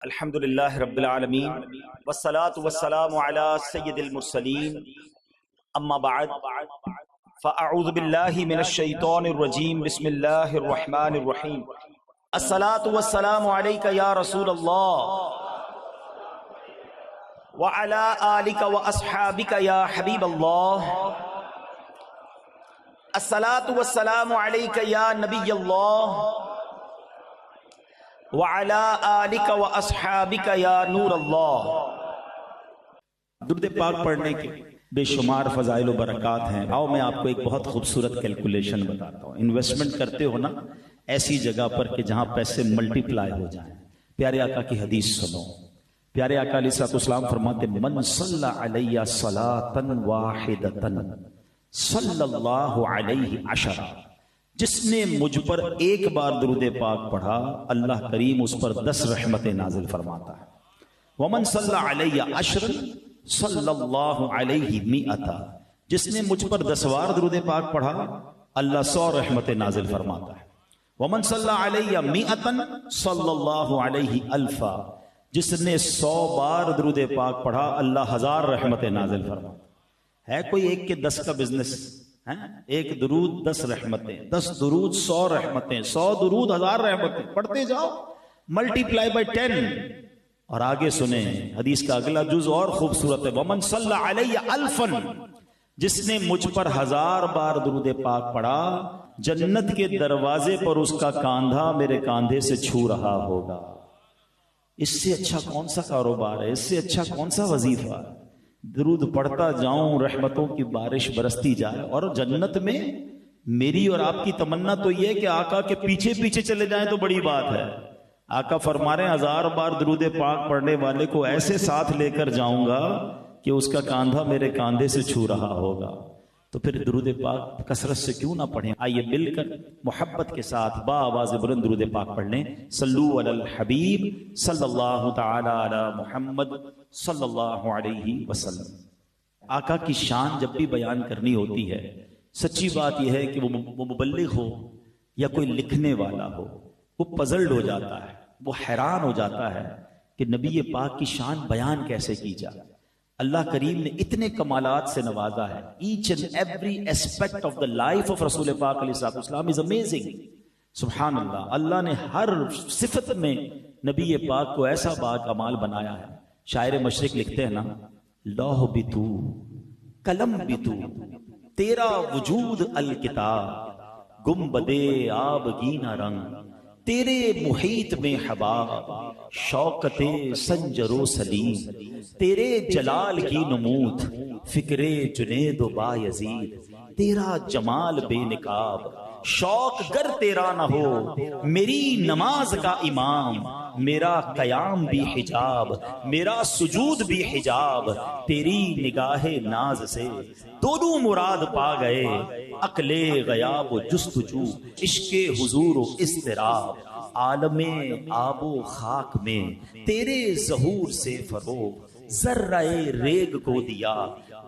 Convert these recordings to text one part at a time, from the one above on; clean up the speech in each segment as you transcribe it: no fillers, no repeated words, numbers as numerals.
الحمد للہ رب العالمین والصلاة والسلام علی سید المرسلین اما بعد فاعوذ باللہ من الشیطان الرجیم بسم اللہ الرحمن الرحیم الصلاة والسلام علیک یا رسول اللہ وعلی آلک واصحابک یا حبیب اللہ الصلاة والسلام علیک یا نبی اللہ وَعَلَىٰ آلِكَ وَأَصْحَابِكَ يَا نُورَ اللَّهِ۔ درود پاک پڑھنے کے بے شمار فضائل و برکات ہیں۔ آؤ میں آپ کو ایک بہت خوبصورت کیلکولیشن بتاتا ہوں۔ انویسٹمنٹ کرتے ہو نا ایسی جگہ پر کہ جہاں پیسے ملٹی پلائی ہو جائیں۔ پیارے آقا کی حدیث سنو۔ پیارے آقا علیہ السلام فرماتے من صلی علیہ صلاۃ واحدۃ صلی اللہ علیہ عشرہ، جس نے مجھ پر ایک بار درود پاک پڑھا اللہ کریم اس پر 10 رحمتیں نازل فرماتا ہے۔ ومن صلی علیہ عشر صلی اللہ علیہ مئۃ، جس نے مجھ پر 10 بار درود پاک پڑھا اللہ 100 رحمتیں نازل فرماتا ہے۔ ومن صلی علیہ مئۃ صلی اللہ علیہ الفا، جس نے 100 بار درود پاک پڑھا اللہ 1000 رحمتیں نازل فرماتا ہے۔ کوئی ایک کے 10 کا بزنس، ایک درود 10 رحمتیں، 10 درود 100 رحمتیں، 100 درود 1000 رحمتیں، پڑھتے جاؤ، ملٹی پلائی بائی 10۔ اور آگے سنیں حدیث کا اگلا جز اور خوبصورت ہے۔ ومن صلی علیہ الفا، جس نے مجھ پر 1000 بار درود پاک پڑھا جنت کے دروازے پر اس کا کاندھا میرے کاندھے سے چھو رہا ہوگا۔ اس سے اچھا کون سا کاروبار ہے، اس سے اچھا کون سا وظیفہ ہے؟ درود پڑھتا جاؤں، رحمتوں کی بارش برستی جائے۔ اور جنت میں میری اور آپ کی تمنا تو یہ ہے کہ آقا کے پیچھے پیچھے چلے جائیں تو بڑی بات ہے۔ آقا فرما رہے ہیں 1000 بار درود پاک پڑھنے والے کو ایسے ساتھ لے کر جاؤں گا کہ اس کا کاندھا میرے کاندھے سے چھو رہا ہوگا۔ تو پھر درود پاک کثرت سے کیوں نہ پڑھیں؟ آئیے مل کر محبت کے ساتھ با آواز بلند درود پاک پڑھ لیں۔ صلو علی الحبیب صلی اللہ تعالی علی محمد صلی اللہ علیہ وسلم۔ آقا کی شان جب بھی بیان کرنی ہوتی ہے، سچی بات یہ ہے کہ وہ مبلغ ہو یا کوئی لکھنے والا ہو، وہ پزلڈ ہو جاتا ہے، وہ حیران ہو جاتا ہے کہ نبی پاک کی شان بیان کیسے کی جائے۔ اللہ کریم نے اتنے کمالات سے نوازا ہے۔ Each and every aspect of the life of رسول پاک علیہ السلام از امیزنگ۔ سبحان اللہ، اللہ نے ہر صفت میں نبی پاک کو ایسا با کمال بنایا ہے۔ شاعر مشرق لکھتے ہیں نا، لوح بھی تو قلم بھی تو تیرا وجود الکتاب، گنبدے آبگینہ رنگ تیرے محیط میں حباب، شوکت سنجر و سلیم تیرے جلال کی نمود، فکر جنید و بایزید تیرا جمال بے نقاب، شوق گر تیرا نہ ہو میری نماز کا امام، میرا قیام بھی حجاب میرا سجود بھی حجاب، تیری نگاہ ناز سے دونوں مراد پا گئے، عقل غیاب و جستجو عشق حضور و اضطراب، عالم آب و خاک میں تیرے ظہور سے فروغ، ذرہ ریگ کو دیا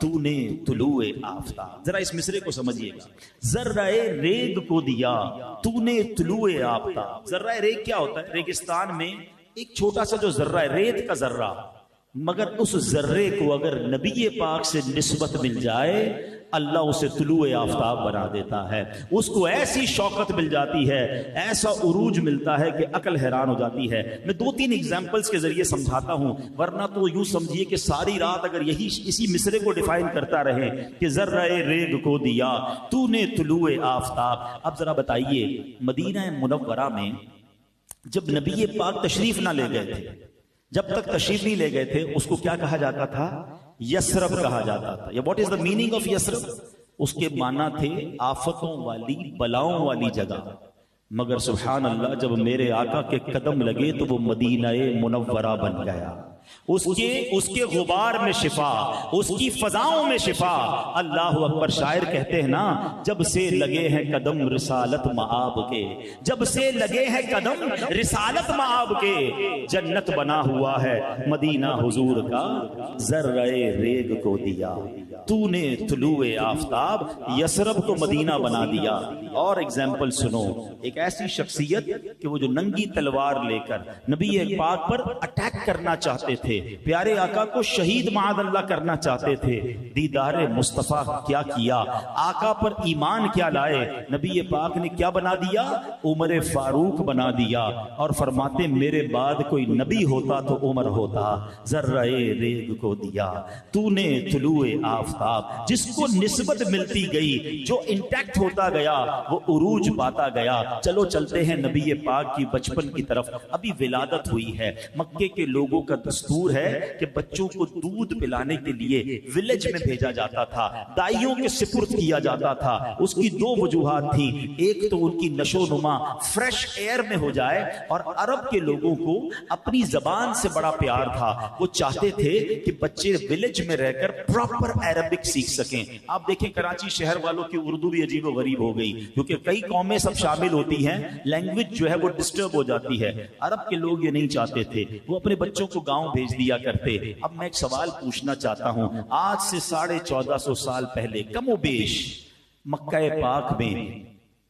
تو نے طلوع آفتاب۔ ذرا اس مصرے کو سمجھیے گا، ذرہ ریگ کو دیا تو نے طلوع آفتاب۔ ذرہ ریگ کیا ہوتا ہے؟ ریگستان میں ایک چھوٹا سا جو ذرہ ہے، ریت کا ذرہ، مگر اس ذرے کو اگر نبی پاک سے نسبت مل جائے اللہ اسے طلوع آفتاب بنا دیتا ہے۔ اس کو ایسی شوکت مل جاتی ہے، ایسا عروج ملتا ہے کہ عقل حیران ہو جاتی ہے۔ میں 2-3 ایگزامپلز کے ذریعے سمجھاتا ہوں، ورنہ تو یوں سمجھیے کہ ساری رات اگر اسی مصرے کو ڈیفائن کرتا رہے کہ ذرہ ریگ کو دیا تو نے طلوع آفتاب۔ اب ذرا بتائیے مدینہ منورہ میں جب نبی پاک تشریف نہ لے گئے تھے، جب تک تشریف نہیں لے گئے تھے، اس کو کیا کہا جاتا تھا؟ یثرب کہا جاتا تھا۔ یا what is the meaning of Yathrib? اس کے معنی تھے آفتوں والی، بلاؤں والی جگہ۔ مگر سبحان اللہ، جب میرے آقا کے قدم لگے تو وہ مدینہ منورہ بن گیا۔ اس کے غبار میں شفا، اس کی فضاؤں میں شفا۔ اللہ اکبر۔ شاعر کہتے ہیں نا، جب سے لگے ہیں قدم رسالت مآب کے، جب سے لگے ہیں قدم رسالت مآب کے، جنت بنا ہوا ہے مدینہ حضور کا، ذرہ ریگ کو دیا تو نے طلوع آفتاب یسرب کو مدینہ بنا دیا. اور ایگزامپل سنو, ایک ایسی شخصیت کہ وہ جو ننگی تلوار لے کر نبی پاک پر اٹیک کرنا چاہتے تھے, پیارے آقا کو شہید معاذ اللہ کرنا چاہتے تھے, دیدار مصطفیٰ کیا کیا, آقا پر ایمان کیا لائے, نبی پاک نے کیا بنا دیا, عمر فاروق بنا دیا. اور فرماتے میرے بعد کوئی نبی ہوتا تو عمر ہوتا, ذرہ ریگ کو دیا. تو نے طلوع آفتاب, جس کو نسبت ملتی گئی, جو انٹیکٹ ہوتا گیا, وہ عروج پاتا گیا. چلو چلتے ہیں نبی پاک کی بچپن کی طرف. ابھی ولادت ہوئی ہے, مکے کے لوگوں کا دستور ہے کہ بچوں کو دودھ پلانے کے لیے ولیج میں بھیجا جاتا تھا, دائیوں کے سپرد کیا جاتا تھا. اس کی دو وجوہات تھی, ایک تو ان کی نشو نما فریش ایئر میں ہو جائے, اور عرب کے لوگوں کو اپنی زبان سے بڑا پیار تھا, وہ چاہتے تھے کہ بچے ولیج میں رہ کر پراپر عربک سیکھ سکیں. آپ دیکھیں کراچی شہر والوں کی اردو بھی عجیب و غریب ہو گئی, کیونکہ کئی قومیں سب شامل ہوتی ہیں, لینگویج جو ہے وہ ڈسٹرب ہو جاتی ہے. عرب کے لوگ یہ نہیں چاہتے تھے, وہ اپنے بچوں کو گاؤں بھیج دیا کرتے. اب میں ایک سوال پوچھنا چاہتا ہوں, آج سے 1450 سال پہلے کم و بیش مکہ پاک میں,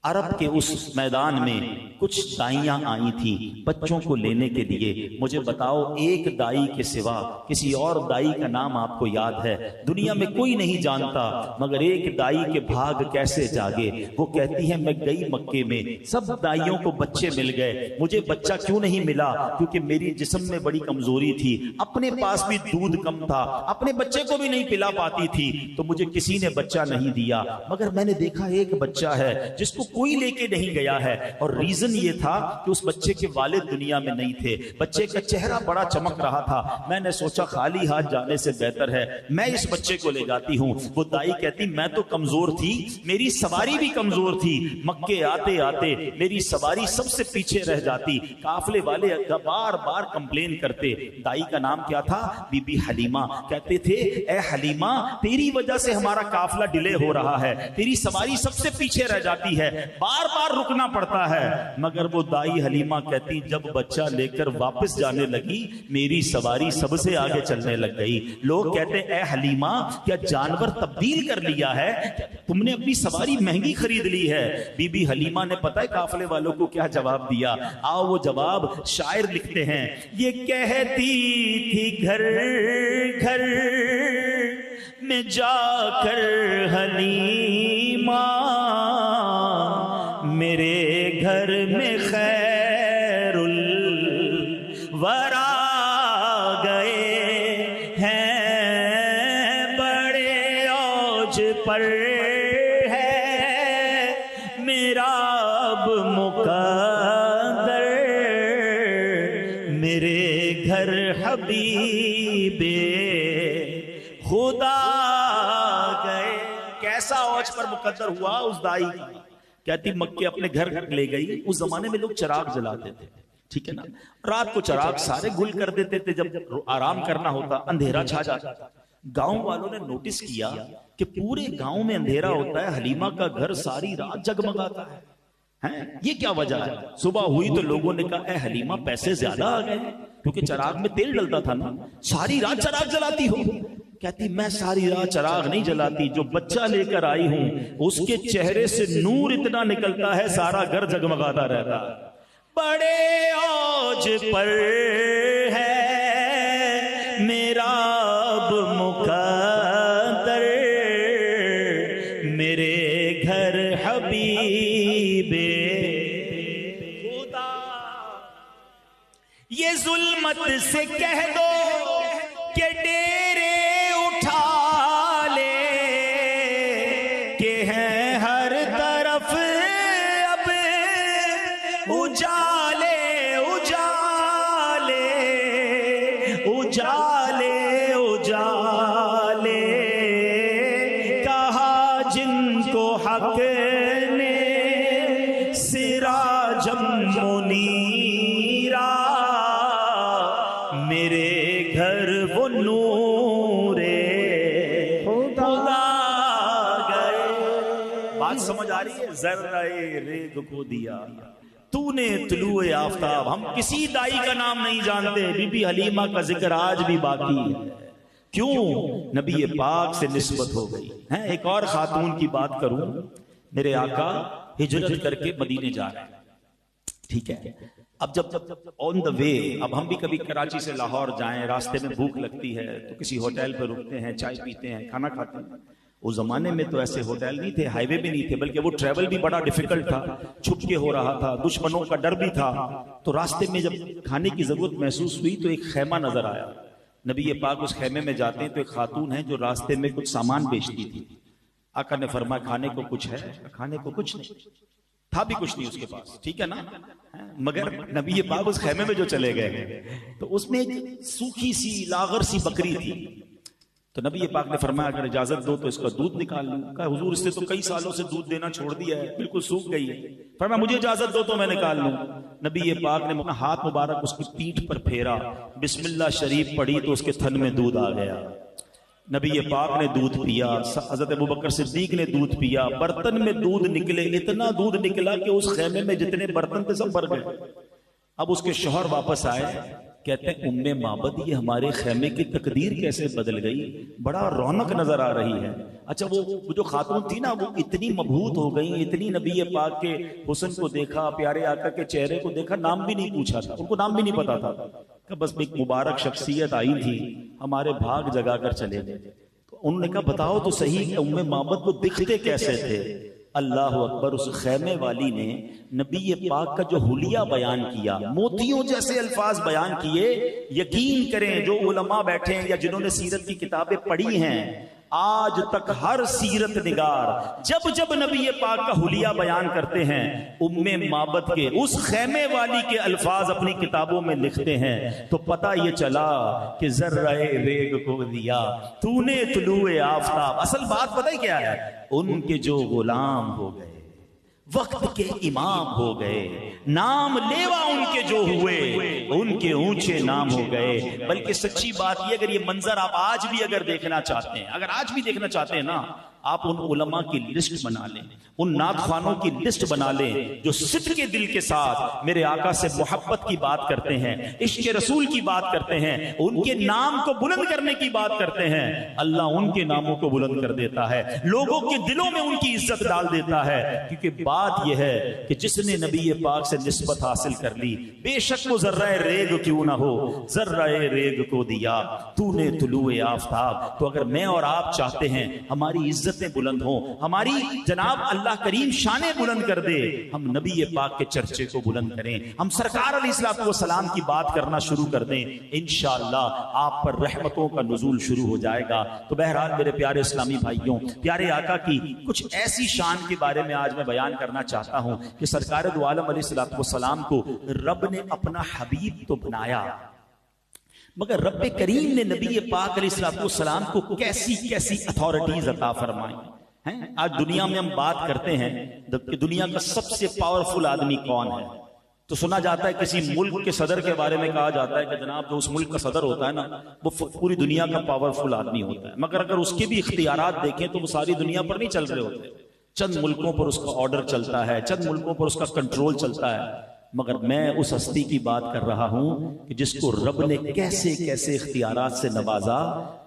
عرب کے اس میدان میں کچھ دائیاں آئی تھیں بچوں کو لینے کے لیے. مجھے بتاؤ, ایک دائی کے سوا کسی اور دائی کا نام آپ کو یاد ہے؟ دنیا میں کوئی نہیں جانتا, مگر ایک دائی کے بھاگ کیسے جاگے. وہ کہتی ہے میں گئی مکے میں, سب دائیوں کو بچے مل گئے, مجھے بچہ کیوں نہیں ملا؟ کیونکہ میری جسم میں بڑی کمزوری تھی, اپنے پاس بھی دودھ کم تھا, اپنے بچے کو بھی نہیں پلا پاتی تھی, تو مجھے کسی نے بچہ نہیں دیا. مگر میں نے دیکھا ایک بچہ ہے جس کو کوئی لے کے نہیں گیا ہے, اور ریزن یہ تھا کہ اس بچے کے والد دنیا میں نہیں تھے. بچے کا چہرہ بڑا چمک رہا تھا, میں نے سوچا خالی ہاتھ جانے سے بہتر ہے میں اس بچے کو لے جاتی ہوں. وہ دائی کہتی میں تو کمزور تھی, میری سواری بھی کمزور تھی, مکے آتے آتے میری سواری سب سے پیچھے رہ جاتی. قافلے والے بار بار کمپلین کرتے. دائی کا نام کیا تھا؟ بی بی حلیمہ. کہتے تھے اے حلیمہ, تیری وجہ سے ہمارا قافلہ ڈیلے ہو رہا ہے, تیری سواری سب سے پیچھے رہ جاتی ہے, بار بار رکنا پڑتا ہے. مگر وہ دائی حلیمہ کہتی جب بچہ لے کر واپس جانے لگی, میری سواری سب سے آگے چلنے لگ گئی. لوگ کہتے اے حلیمہ, کیا جانور تبدیل کر لیا ہے, تم نے اپنی سواری مہنگی خرید لی ہے؟ بی بی حلیمہ نے پتہ ہے قافلے والوں کو کیا جواب دیا؟ آؤ وہ جواب شاعر لکھتے ہیں. یہ کہتی تھی گھر گھر میں جا کر حلیمہ, میرے گھر میں خیر الورا گئے ہیں, بڑے اوج پر ہے میرا اب مقدر, میرے گھر حبیب خدا گئے. کیسا اوج پر مقدر ہوا اس دائی کا. کہتی مکے اپنے گھر لے گئی. اس زمانے میں لوگ چراغ جلاتے تھے, ٹھیک ہے نا, رات کو چراغ سارے گل کر دیتے تھے, جب آرام کرنا ہوتا اندھیرا چھا جاتا. گاؤں والوں نے نوٹس کیا کہ پورے گاؤں میں اندھیرا ہوتا ہے, حلیمہ کا گھر ساری رات جگمگاتا ہے. یہ کیا وجہ ہے؟ صبح ہوئی تو لوگوں نے کہا اے حلیمہ پیسے زیادہ آ گئے, کیونکہ چراغ میں تیل ڈلتا تھا نا, ساری رات چراغ جلاتی ہو. کہتی میں ساری رات چراغ نہیں جلاتی, جو بچہ لے کر آئی ہوں اس کے چہرے سے نور اتنا نکلتا ہے سارا گھر جگمگاتا رہتا. بڑے اوج پر ہے میرا اب مقدر, میرے گھر حبیب خدا. یہ ظلمت سے کہہ دو کہ ڈیرے اٹھا لے, کہ ہیں ہر طرف اب اجالے اجالے اجالے اجالے, کہا جن کو حق نے سراجم منیرا, میرے گھر وہ نور خدا گئے. بات سمجھ آ رہی ہے؟ ذرہ ریگ کو دیا تو نے طلوع آفتاب. ہم کسی دائی کا نام نہیں جانتے, بی بی حلیمہ کا ذکر آج بھی باقی ہے. کیوں؟ نبی پاک سے نسبت ہو گئی ہے۔ ایک اور خاتون کی بات کروں، میرے آقا ہجرت کر کے مدینے جا رہے ہیں، ٹھیک ہے، اب جب آن دا وے، اب ہم بھی کبھی کراچی سے لاہور جائیں، راستے میں بھوک لگتی ہے تو کسی ہوٹل پہ رکتے ہیں، چائے پیتے ہیں، کھانا کھاتے ہیں۔ اس زمانے میں تو ایسے ہوٹل نہیں تھے، ہائی وے بھی نہیں تھے، بلکہ وہ ٹریول بھی بڑا ڈیفیکلٹ تھا، چھپ کے ہو رہا تھا، دشمنوں کا ڈر بھی تھا۔ تو راستے میں جب کھانے کی ضرورت محسوس ہوئی تو ایک خیمہ نظر آیا، نبی پاک اس خیمے میں جاتے ہیں تو ایک خاتون ہے جو راستے میں کچھ سامان بیچتی تھی۔ آقا نے فرمایا کھانے کو کچھ ہے؟ کھانے کو کچھ نہیں تھا، بھی کچھ نہیں اس کے پاس، ٹھیک ہے نا، مگر نبی پاک اس خیمے میں جو چلے گئے تو اس میں ایک سوکھی سی لاغر سی بکری تھی۔ تو نبی پاک نے فرمایا اگر اجازت دو تو اس کا دودھ نکال لوں۔ کہا حضور اس نے تو کئی سالوں سے دودھ دینا چھوڑ دیا ہے، بالکل سوکھ گئی ہے۔ فرمایا مجھے اجازت دو تو میں نکال لوں۔ نبی پاک نے اپنا ہاتھ مبارک اس کی پیٹھ پر پھیرا، بسم اللہ شریف پڑھی تو اس کے تھن میں دودھ آ گیا۔ نبی پاک نے دودھ پیا، حضرت ابوبکر صدیق نے دودھ پیا، برتن میں دودھ نکلے، اتنا دودھ نکلا کہ اس خیمے میں جتنے برتن تھے سب بھر گئے۔ اب اس کے شوہر واپس آئے، کہتے ہیں ام معبد یہ ہمارے خیمے کی تقدیر کیسے بدل گئی، بڑا رونق نظر آ رہی ہے۔ اچھا وہ جو خاتون تھی نا وہ اتنی مبہوت ہو گئی، اتنی نبی پاک کے حسن کو دیکھا، پیارے آقا کے چہرے کو دیکھا، نام بھی نہیں پوچھا تھا، ان کو نام بھی نہیں پتا تھا کہ بس ایک مبارک شخصیت آئی تھی، ہمارے بھاگ جگا کر چلے گئے۔ تو انہوں نے کہا بتاؤ تو صحیح کہ ام معبد کو دکھتے کیسے تھے؟ اللہ اکبر، اس خیمے والی نے نبی پاک کا جو حلیہ بیان کیا، موتیوں جیسے الفاظ بیان کیے، یقین کریں جو علماء بیٹھے ہیں یا جنہوں نے سیرت کی کتابیں پڑھی ہیں، آج تک ہر سیرت نگار جب جب نبی پاک کا حلیہ بیان کرتے ہیں ام معبد کے اس خیمے والی کے الفاظ اپنی کتابوں میں لکھتے ہیں تو پتہ یہ چلا کہ ذرہ ریگ کو دیا تو نے طلوع آفتاب۔ اصل بات پتہ ہی کیا ہے؟ ان کے جو غلام ہو گئے، وقت کے امام ہو گئے، نام لیوا ان کے جو ہوئے، ان کے اونچے نام ہو گئے۔ بلکہ سچی بات یہ، اگر یہ منظر آپ آج بھی اگر دیکھنا چاہتے ہیں، اگر آج بھی دیکھنا چاہتے ہیں نا، آپ ان علماء کی لسٹ بنا لیں، ان نعت خوانوں کی لسٹ بنا لیں جو صدق کے دل کے ساتھ میرے آقا سے محبت کی بات کرتے ہیں، عشق رسول کی بات کرتے ہیں، ان کے نام کو بلند کرنے کی بات کرتے ہیں، اللہ ان کے ناموں کو بلند کر دیتا ہے، لوگوں کے دلوں میں ان کی عزت ڈال دیتا ہے۔ کیونکہ بات یہ ہے کہ جس نے نبی پاک سے نسبت حاصل کر لی، بے شک وہ ذرہ ریگ کیوں نہ ہو، ذرہ ریگ کو دیا تو نے طلوع آفتاب۔ تو اگر میں اور آپ چاہتے ہیں ہماری عزت بلند ہوں، ہماری جناب اللہ کریم شانیں بلند کر دے، ہم نبی پاک کے چرچے کو بلند کریں، ہم سرکار علیہ الصلوۃ والسلام کی بات کرنا شروع کر دیں، انشاءاللہ آپ پر رحمتوں کا نزول شروع ہو جائے گا۔ تو بہرحال میرے پیارے اسلامی بھائیوں، پیارے آقا کی کچھ ایسی شان کے بارے میں آج میں بیان کرنا چاہتا ہوں کہ سرکار دو عالم علیہ الصلوۃ والسلام کو رب نے اپنا حبیب تو بنایا، مگر رب کریم نے نبی پاک علیہ الصلوۃ والسلام کو کیسی کیسی اتھارٹیز عطا فرمائی ہیں۔ آج دنیا میں ہم بات کرتے ہیں کہ دنیا کا سب سے پاورفل آدمی کون ہے، تو سنا جاتا ہے کسی ملک کے صدر کے بارے میں کہا جاتا ہے کہ جناب جو اس ملک کا صدر ہوتا ہے نا وہ پوری دنیا کا پاورفل آدمی ہوتا ہے، مگر اگر اس کے بھی اختیارات دیکھیں تو وہ ساری دنیا پر نہیں چل رہے ہوتے، چند ملکوں پر اس کا آرڈر چلتا ہے، چند ملکوں پر اس کا کنٹرول چلتا ہے۔ مگر میں اس ہستی کی بات کر رہا ہوں کہ جس کو رب نے کیسے کیسے اختیارات سے نوازا،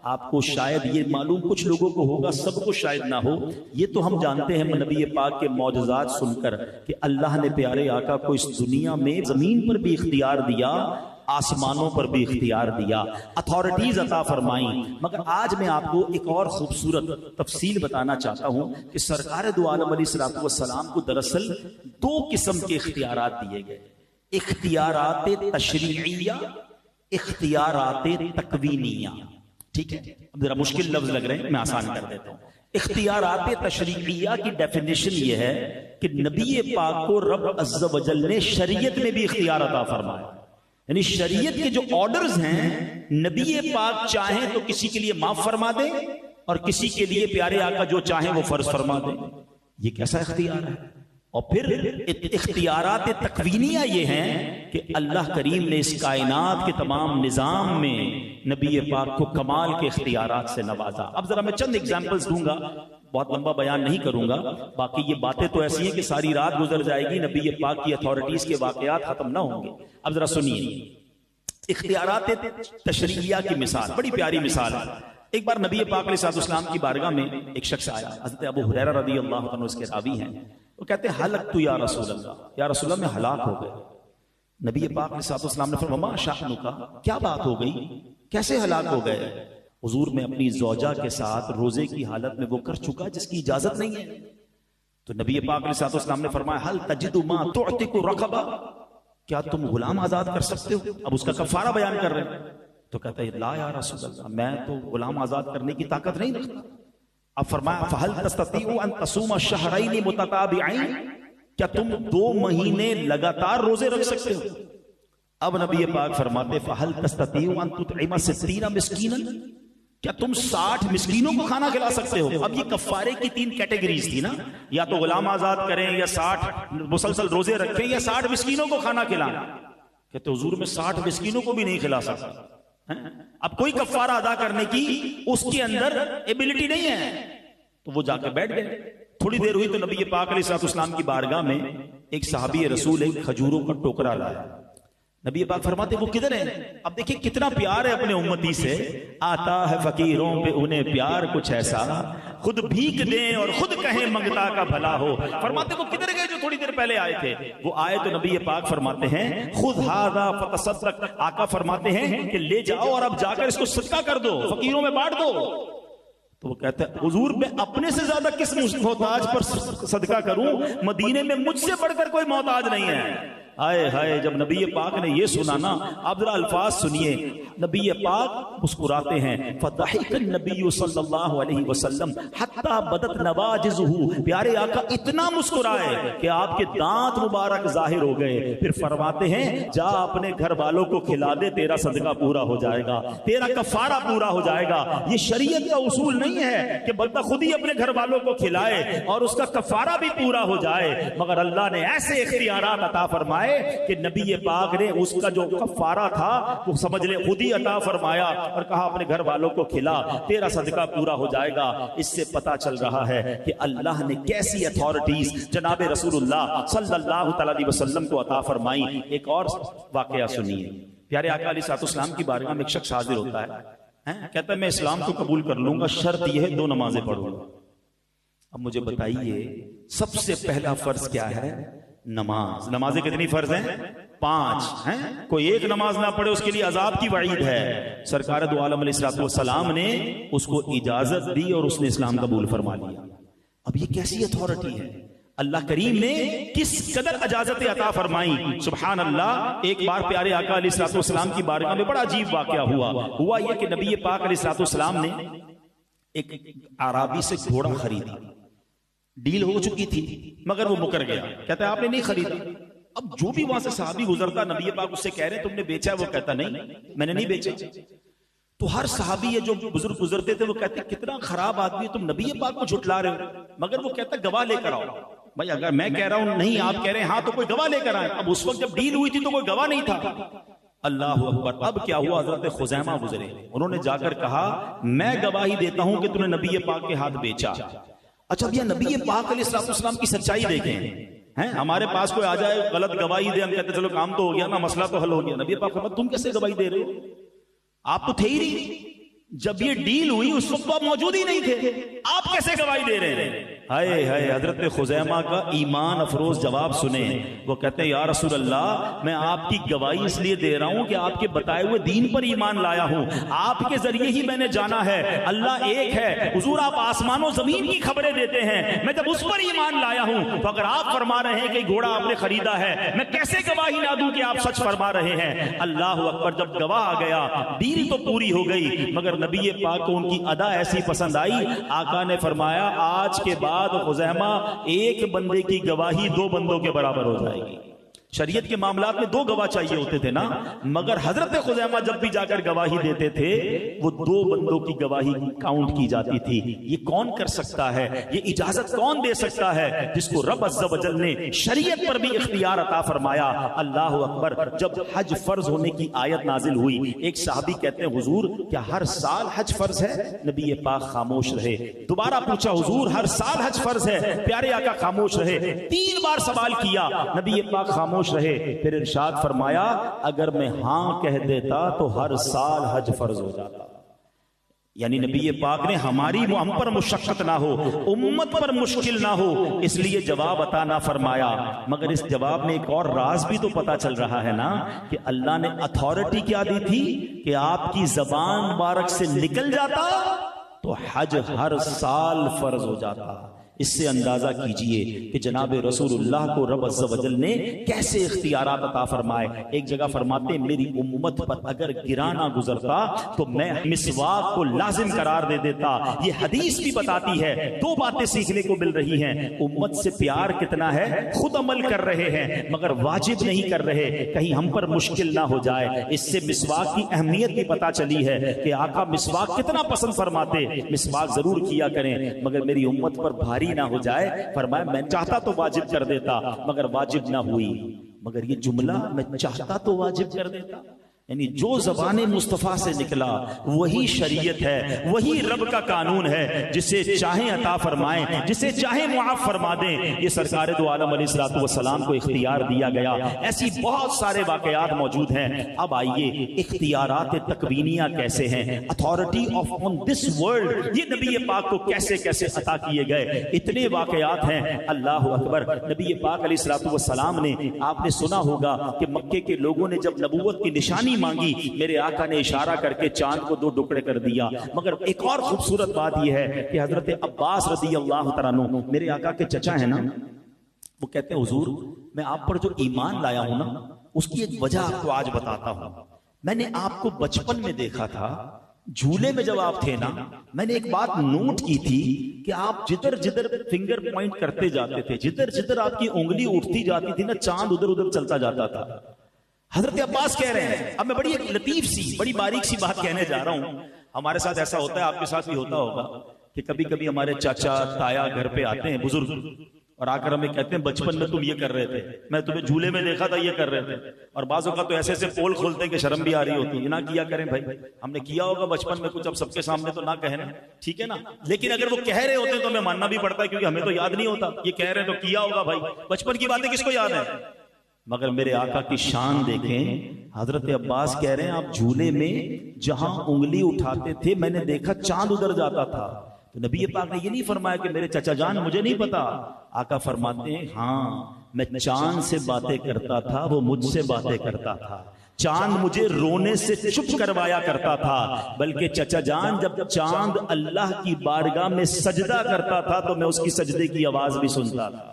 آپ کو شاید یہ معلوم کچھ لوگوں کو ہوگا، سب کو شاید نہ ہو۔ یہ تو ہم جانتے ہیں نبی پاک کے معجزات سن کر کہ اللہ نے پیارے آقا کو اس دنیا میں زمین پر بھی اختیار دیا، آسمانوں پر بھی اختیار دیا، اتھارٹیز عطا فرمائیں۔ مگر آج میں آپ کو ایک اور خوبصورت تفصیل بتانا چاہتا ہوں کہ سرکار دو عالم علیہ الصلوۃ والسلام کو دراصل دو قسم کے اختیارات دیے گئے، اختیارات تشریعیہ، اختیارات تکوینیہ۔ ٹھیک ہے، اب ذرا مشکل لفظ لگ رہے ہیں، میں آسان کر دیتا ہوں۔ اختیارات تشریعیہ کی ڈیفینیشن یہ ہے کہ نبی پاک کو رب عز و جل نے شریعت میں بھی اختیار عطا فرمایا، یعنی شریعت کے جو آرڈرز ہیں نبی پاک چاہیں تو کسی کے لیے معاف فرما دیں اور کسی کے لیے پیارے آقا جو چاہیں وہ فرض فرما دیں۔ یہ کیسا اختیار ہے؟ اور پھر اختیارات تکوینیہ یہ ہیں کہ اللہ کریم نے اس کائنات کے تمام نظام میں نبی پاک کو کمال کے اختیارات سے نوازا۔ اب ذرا میں چند ایگزامپلز دوں گا، بہت لمبا بیان نہیں کروں گا، باقی یہ باتیں تو ایسی ہیں کہ ساری رات گزر جائے گی، نبی پاک کی اتھارٹیز کے واقعات ختم نہ ہوں گے۔ اب ذرا سنیے اختیارات تشریعیہ کی مثال، بڑی پیاری مثال ہے۔ ایک بار نبی پاک علیہ الصلوۃ والسلام کی بارگاہ میں ایک شخص آیا، حضرت ابو ہریرہ رضی اللہ عنہ اس کے راوی ہیں، وہ کہتے ہیں ہلکت یا رسول اللہ، یا رسول اللہ میں ہلاک ہو گئے۔ نبی پاک علیہ الصلوۃ والسلام نے فرمایا ما شأنک، کیا بات ہو گئی، کیسے ہلاک ہو گئے؟ حضور میں اپنی زوجہ کے ساتھ روزے کی حالت میں وہ کر چکا جس کی اجازت نہیں ہے۔ تو نبی پاک علیہ الصلوۃ والسلام نے فرمایا هل تجد ما تعتق رقبہ، کیا تم غلام آزاد کر سکتے ہو؟ اب اس کا کفارہ بیان کر رہے ہیں۔ تو کہتا ہے لا یا رسول اللہ، میں تو غلام آزاد کرنے کی طاقت نہیں رکھتا۔ اب فرمایا فهل تستطيع ان تصوم شهرين متتابعين، کیا تم 2 مہینے لگاتار روزے رکھ سکتے ہو؟ اب نبی پاک فرماتے فهل تستطيع ان تطعم 60 مسکینا، کیا تم 60 مسکینوں کو کھانا کھلا سکتے ہو؟ اب یہ کفارے کی 3 کیٹیگریز تھی نا، یا تو غلام آزاد کریں، یا 60 مسلسل روزے رکھیں، یا 60 مسکینوں کو کھانا کھلائیں۔ کہتے حضور میں 60 مسکینوں کو بھی نہیں کھلا سکتا۔ اب کوئی کفارہ ادا کرنے کی اس کے اندر ایبلٹی نہیں ہے، تو وہ جا کے بیٹھ گئے۔ تھوڑی دیر ہوئی تو نبی پاک علیہ الصلوۃ والسلام کی بارگاہ میں ایک صحابی رسول ایک کھجوروں کا ٹوکرا لایا۔ نبی پاک فرماتے وہ کدھر ہے؟ اب دیکھیں کتنا پیار ہے اپنے امتی سے، آتا ہے فقیروں پہ انہیں پیار کچھ ایسا، خود بھیک دیں اور خود کہیں منگتا کا بھلا ہو۔ فرماتے وہ کدھر گئے جو تھوڑی دیر پہلے آئے تھے؟ وہ آئے تو نبی پاک فرماتے ہیں خود ھذا فتصدق، آقا فرماتے ہیں کہ لے جاؤ اور اب جا کر اس کو صدقہ کر دو، فقیروں میں بانٹ دو۔ تو وہ کہتا ہے حضور میں اپنے سے زیادہ کس محتاج پر صدقہ کروں؟ مدینے میں مجھ سے بڑھ کر کوئی محتاج نہیں ہے۔ آئے ہائے، جب نبی پاک نے یہ سنا نا، آپ ذرا الفاظ سنیے، نبی پاک مسکراتے ہیں فضحک النبی صلی اللہ علیہ وسلم حتی بدت نواجذہ، پیارے آقا اتنا مسکرائے کہ آپ کے دانت مبارک ظاہر ہو گئے۔ پھر فرماتے ہیں جا اپنے گھر والوں کو کھلا دے، تیرا صدقہ پورا ہو جائے گا، تیرا کفارہ پورا ہو جائے گا۔ یہ شریعت کا اصول نہیں ہے کہ بندہ خود ہی اپنے گھر والوں کو کھلائے اور اس کا کفارہ بھی پورا ہو جائے، مگر اللہ نے ایسے اختیارات عطا فرمائے کہ نبی پاک نے اس کا جو کفارہ تھا وہ سمجھ لے خود ہی عطا فرمایا اور کہا اپنے گھر والوں کو کھلا، تیرا صدقہ پورا ہو جائے گا۔ اس سے پتا چل رہا ہے کہ اللہ نے کیسی اتھارٹیز جناب رسول اللہ صلی اللہ علیہ وسلم کو عطا فرمائی۔ ایک اور واقعہ سنیے، پیارے آقا علیہ الصلوۃ والسلام کی بارگاہ میں ایک شخص حاضر ہوتا ہے، کہتا ہے میں اسلام کو قبول کر لوں گا، شرط یہ ہے 2 نمازیں پڑھوں گا۔ اب مجھے بتائیے سب سے پہلا فرض کیا ہے؟ نماز۔ نمازیں کتنی فرض ہیں؟ 5 ہیں۔ کوئی ایک نماز نہ پڑھے اس کے لیے عذاب کی وعید ہے۔ سرکار دو عالم علیہ الصلوۃ والسلام نے اس کو اجازت دی اور اس نے اسلام قبول فرما لیا۔ اب یہ کیسی اتھارٹی ہے؟ اللہ کریم نے کس قدر اجازتیں عطا فرمائی، سبحان اللہ۔ ایک بار پیارے آقا علیہ الصلوۃ والسلام کی بارگاہ میں بڑا عجیب واقعہ ہوا یہ کہ نبی پاک علیہ الصلوۃ والسلام نے ایک اعرابی سے گھوڑا خریدا، ڈیل ہو چکی تھی مگر وہ مکر گیا، کہتا ہے آپ نے نہیں خریدا۔ اب جو بھی وہاں سے صحابی گزرتا نبی پاک اس سے کہہ رہے تم نے بیچا ہے، وہ کہتا نہیں میں نے نہیں بیچا۔ تو ہر صحابی یہ جو بزرگ گزرتے تھے وہ کہتے کتنا خراب آدمی تم نبی پاک کو جھٹلا رہے ہو، مگر وہ کہتا گواہ لے کر آؤ۔ بھائی اگر میں کہہ رہا ہوں نہیں، آپ کہہ رہے ہیں ہاں، تو کوئی گواہ لے کر آئے۔ اب اس وقت جب ڈیل ہوئی تھی تو کوئی گواہ نہیں تھا۔ اللہ اکبر۔ اب کیا ہوا، حضرت خزیمہ گزرے، انہوں نے جا کر کہا میں گواہی دیتا ہوں کہ تم نے نبی پاک کے ہاتھ بیچا۔ اچھا یہ نبی پاک علیہ السلام کی سچائی دیکھیں، ہمارے پاس کوئی آ جائے غلط گواہی دے، ہم کہتے چلو کام تو ہو گیا نا، مسئلہ تو حل ہو گیا۔ نبی پاک فرماتے تم کیسے گواہی دے رہے ہو؟ آپ تو تھے ہی نہیں، جب یہ ڈیل ہوئی اس وقت آپ موجود ہی نہیں تھے، آپ کیسے گواہی دے رہے ہیں؟ ہائے ہائے، حضرت خزیمہ کا ایمان افروز جواب سنیں۔ وہ کہتے ہیں یا رسول اللہ میں آپ کی گواہی اس لیے دے رہا ہوں کہ آپ کے بتائے ہوئے دین پر ایمان لایا ہوں، آپ کے ذریعے ہی میں نے جانا ہے اللہ ایک ہے۔ حضور آپ آسمان و زمین کی خبریں دیتے ہیں، میں جب اس پر ایمان لایا ہوں تو اگر آپ فرما رہے ہیں کہ گھوڑا آپ نے خریدا ہے، میں کیسے گواہی نہ دوں کہ آپ سچ فرما رہے ہیں؟ اللہ اکبر۔ جب گواہ آ گیا ڈیل تو پوری ہو گئی، مگر نبی پاک کو ان کی ادا ایسی پسند آئی، آقا نے فرمایا آج کے بعد خزیمہ ایک بندے کی گواہی 2 بندوں کے برابر ہو جائے گی۔ شریعت کے معاملات میں 2 گواہ چاہیے ہوتے تھے نا، مگر حضرت خزیمہ جب بھی جا کر گواہی دیتے تھے وہ 2 بندوں کی گواہی کاؤنٹ کی جاتی تھی۔ یہ کون کر سکتا ہے؟ یہ اجازت کون دے سکتا ہے؟ جس کو رب عز و جل نے شریعت پر بھی اختیار عطا فرمایا۔ اللہ اکبر۔ جب حج فرض ہونے کی آیت نازل ہوئی، ایک صحابی کہتے ہیں حضور کیا ہر سال حج فرض ہے؟ نبی پاک خاموش رہے۔ دوبارہ پوچھا حضور ہر سال حج فرض ہے؟ پیارے آقا خاموش رہے۔ 3 بار سوال کیا، نبی پاک خاموش رہے۔ پھر ارشاد فرمایا اگر میں ہاں کہہ دیتا تو ہر سال حج فرض ہو جاتا۔ یعنی نبی پاک نے ہم پر مشقت نہ ہو، امت پر مشکل نہ ہو، اس لیے جواب عطا نہ فرمایا۔ مگر اس جواب میں ایک اور راز بھی تو پتا چل رہا ہے نا کہ اللہ نے اتھارٹی کیا دی تھی کہ آپ کی زبان مبارک سے نکل جاتا تو حج ہر سال فرض ہو جاتا۔ اس سے اندازہ کیجئے کہ جناب رسول اللہ کو رب عز و جل نے کیسے اختیارات عطا فرمائے۔ ایک جگہ فرماتے ہیں میری امت پر اگر گرانا گزرتا تو میں مسواک کو لازم قرار دے دیتا۔ یہ حدیث بھی بتاتی ہے، دو باتیں سیکھنے کو مل رہی ہیں۔ امت سے پیار کتنا ہے، خود عمل کر رہے ہیں مگر واجب نہیں کر رہے، کہیں ہم پر مشکل نہ ہو جائے۔ اس سے مسواک کی اہمیت بھی پتا چلی ہے کہ آقا مسواک کتنا پسند فرماتے، مسواک ضرور کیا کریں مگر میری امت پر بھاری نہ ہو جائے۔ فرمایا میں چاہتا تو واجب کر دیتا مگر واجب نہ ہوئی۔ مگر یہ جملہ میں چاہتا تو واجب کر دیتا، یعنی جو زبان مصطفیٰ سے نکلا وہی شریعت ہے، وہی رب کا قانون ہے، جسے چاہیں عطا فرمائیں، جسے چاہیں معاف فرما دیں۔ یہ سرکار دو عالم علیہ الصلوۃ والسلام کو اختیار دیا گیا۔ ایسی بہت سارے واقعات موجود ہیں۔ اب آئیے اختیارات تکوینیہ کیسے ہیں، authority of on this world, یہ نبی پاک کو کیسے کیسے عطا کیے گئے، اتنے واقعات ہیں۔ اللہ اکبر۔ نبی پاک علیہ الصلوۃ والسلام نے، آپ نے سنا ہوگا کہ مکے کے لوگوں نے جب نبوت کی نشانی مانگی، میرے آقا نے اشارہ کر کے چاند کو دو ٹکڑے کر دیا۔ مگر ایک اور خوبصورت بات یہ ہے کہ حضرت عباس رضی اللہ تعالیٰ عنہ، میرے آقا کے چچا ہیں نا، وہ کہتے ہیں حضور میں آپ پر جو ایمان لایا ہوں نا اس کی ایک وجہ آپ کو آج بتاتا ہوں۔ میں نے آپ کو بچپن میں دیکھا تھا، جھولے میں جب آپ تھے نا، میں نے ایک بات نوٹ کی تھی کہ آپ جدھر جدھر فنگر پوائنٹ کرتے جاتے تھے، جدھر جدھر آپ کی انگلی اٹھتی جاتی تھی نا، چاند ادھر ادھر چلتا جاتا تھا۔ حضرت عباس کہہ رہے ہیں، اب میں بڑی ایک لطیف سی، بڑی باریک سی بات کہنے جا رہا ہوں۔ ہمارے ساتھ ایسا ہوتا ہے، آپ کے ساتھ بھی ہوتا ہوگا کہ کبھی کبھی ہمارے چاچا تایا گھر پہ آتے ہیں بزرگ، اور آ کر ہمیں کہتے ہیں بچپن میں تم یہ کر رہے تھے، میں تمہیں جھولے میں دیکھا تھا یہ کر رہے تھے۔ اور بعضوں کا تو ایسے ایسے پول کھولتے ہیں کہ شرم بھی آ رہی ہوتی ہے، نہ کیا کریں بھائی، ہم نے کیا ہوگا بچپن میں کچھ، اب سب کے سامنے تو نہ کہیں نا، ٹھیک ہے نا۔ لیکن اگر وہ کہہ رہے ہوتے ہیں تو ہمیں ماننا بھی پڑتا ہے، کیونکہ ہمیں تو یاد نہیں ہوتا، یہ کہہ رہے ہیں تو کیا ہوگا بھائی، بچپن کی باتیں کس کو یاد ہے۔ مگر میرے آقا کی شان دیکھیں، حضرت عباس کہہ رہے ہیں آپ جھولے میں جہاں انگلی اٹھاتے تھے میں نے دیکھا چاند ادھر جاتا تھا۔ تو نبی پاک نے یہ نہیں فرمایا کہ میرے چچا جان مجھے نہیں پتا، آقا فرماتے ہیں ہاں میں چاند سے باتیں کرتا تھا، وہ مجھ سے باتیں کرتا تھا۔ چاند مجھے رونے سے چپ کروایا کرتا تھا، بلکہ چچا جان جب چاند اللہ کی بارگاہ میں سجدہ کرتا تھا تو میں اس کی سجدے کی آواز بھی سنتا تھا۔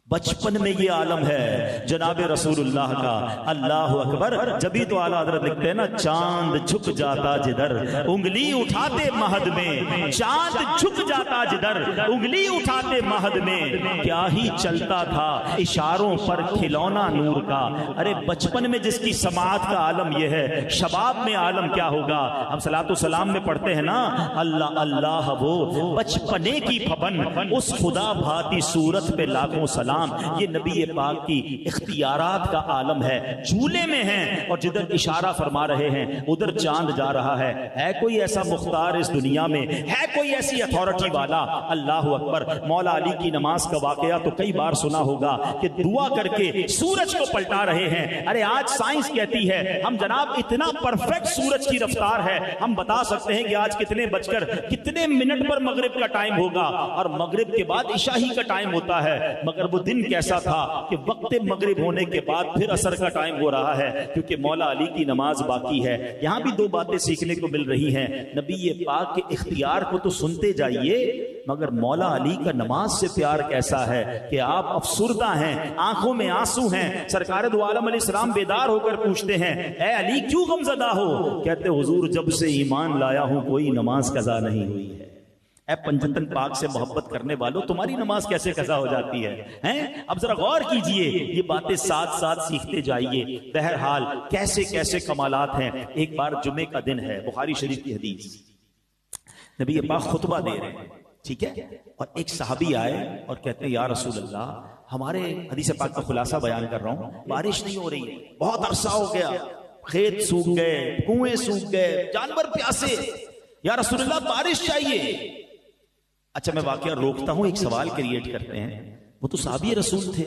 بچپن میں یہ عالم ہے جناب رسول اللہ کا۔ اللہ اکبر۔ جبھی تو اعلیٰ حضرت لکھتے ہیں نا، چاند جھک جاتا جدھر انگلی اٹھاتے مہد میں، چاند جھک جاتا جدھر انگلی اٹھاتے مہد میں، کیا ہی چلتا تھا اشاروں پر کھلونا نور کا۔ ارے بچپن میں جس کی سماعت کا عالم یہ ہے، شباب میں عالم کیا ہوگا۔ ہم صلاۃ والسلام میں پڑھتے ہیں نا، اللہ اللہ وہ بچپنے کی پھبن، اس خدا بھاتی صورت پہ لاکھوں سلام۔ یہ نبی پاک کی اختیارات کا عالم ہے، جھولے میں ہیں اور جدھر اشارہ فرما رہے ہیں ادھر چاند جا رہا ہے۔ ہے کوئی ایسا مختار اس دنیا میں، ہے کوئی ایسی اتھارٹی والا۔ اللہ اکبر۔ مولا علی کی نماز کا واقعہ تو کئی بار سنا ہوگا کہ دعا کر کے سورج کو پلٹا رہے ہیں۔ ارے آج سائنس کہتی ہے ہم جناب اتنا پرفیکٹ سورج کی رفتار ہے، ہم بتا سکتے ہیں کہ آج کتنے بج کر کتنے منٹ پر مغرب کا ٹائم ہوگا، اور مغرب کے بعد عشاء ہی کا ٹائم ہوتا ہے۔ مگر وہ دن کیسا تھا کہ وقت مغرب ہونے کے بعد پھر عصر کا ٹائم ہو رہا ہے، کیونکہ مولا علی کی نماز باقی ہے۔ یہاں بھی دو باتیں سیکھنے کو مل رہی ہیں۔ نبی پاک کے اختیار کو تو سنتے جائیے، مگر مولا علی کا نماز سے پیار کیسا ہے کہ آپ افسردہ ہیں، آنکھوں میں آنسو ہیں۔ سرکار دو عالم علیہ السلام بیدار ہو کر پوچھتے ہیں اے علی کیوں غمزدہ ہو؟ کہتے حضور جب سے ایمان لایا ہوں کوئی نماز قضا نہیں ہوئی ہے۔ اے پنجتن پاک سے محبت کرنے والوں، تمہاری نماز کیسے قضا ہو جاتی ہے؟ اب ذرا غور کیجئے، یہ باتیں ساتھ ساتھ سیکھتے جائیے۔ بہرحال کیسے کیسے کمالات ہیں۔ ایک بار جمعے کا دن ہے، بخاری شریف کی حدیث، نبی پاک خطبہ دے رہے ہیں، ٹھیک ہے، اور ایک صحابی آئے اور کہتے ہیں یا رسول اللہ، ہمارے حدیث پاک کا خلاصہ بیان کر رہا ہوں، بارش نہیں ہو رہی، بہت عرصہ ہو گیا، کھیت سوکھ گئے، کنویں سوکھ گئے، جانور پیاسے، یا رسول اللہ بارش چاہیے۔ اچھا میں واقعہ روکتا ہوں، ایک سوال کریٹ کرتے ہیں، وہ تو صحابی رسول تھے،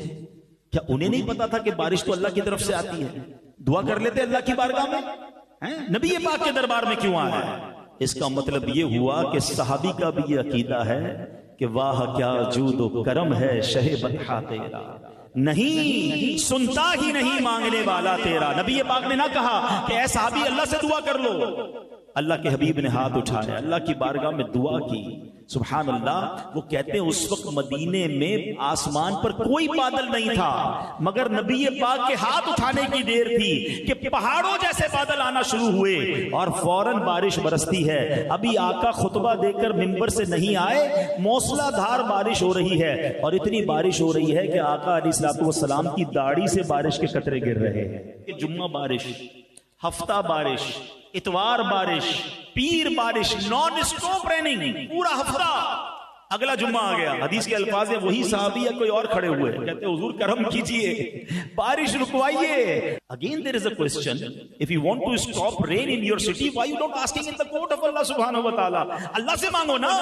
کیا انہیں نہیں پتا تھا کہ بارش تو اللہ کی طرف سے آتی ہے؟ دعا کر لیتے اللہ کی بارگاہ میں، نبی پاک کے دربار میں کیوں آ رہا ہے؟ اس کا مطلب یہ ہوا کہ صحابی کا بھی یہ عقیدہ ہے کہ واہ کیا جود و کرم ہے شہ بطحہ تیرا، نہیں سنتا ہی نہیں مانگنے والا تیرا۔ نبی پاک نے نہ کہا کہ اے صحابی اللہ سے دعا کر لو، اللہ کے حبیب نے ہاتھ اٹھایا، اللہ کی بارگاہ میں دعا کی۔ سبحان اللہ، وہ کہتے ہیں اس وقت مدینے میں آسمان پر کوئی بادل نہیں تھا، مگر نبی پاک کے ہاتھ اٹھانے کی دیر تھی کہ پہاڑوں جیسے بادل آنا شروع ہوئے اور فوراً بارش برستی ہے۔ ابھی آقا خطبہ دے کر ممبر سے نہیں آئے، موسلا دھار بارش ہو رہی ہے، اور اتنی بارش ہو رہی ہے کہ آقا علیہ الصلوۃ والسلام کی داڑھی سے بارش کے قطرے گر رہے ہیں۔ کہ جمعہ بارش، ہفتہ بارش، اتوار بارش، پیر بارش، نان اسٹاپ ریننگ پورا ہفتہ، اگلا جمعہ آ گیا۔ حدیث کے الفاظ ہیں وہی صحابی یا کوئی اور کھڑے ہوئے، کہتے ہیں حضور کرم کیجئے، بارش رکوائیے۔ Again there is a question, if you want to stop rain in your city, why you not asking in the court of Allah subhanahu wa ta'ala؟ اللہ سے مانگو نا۔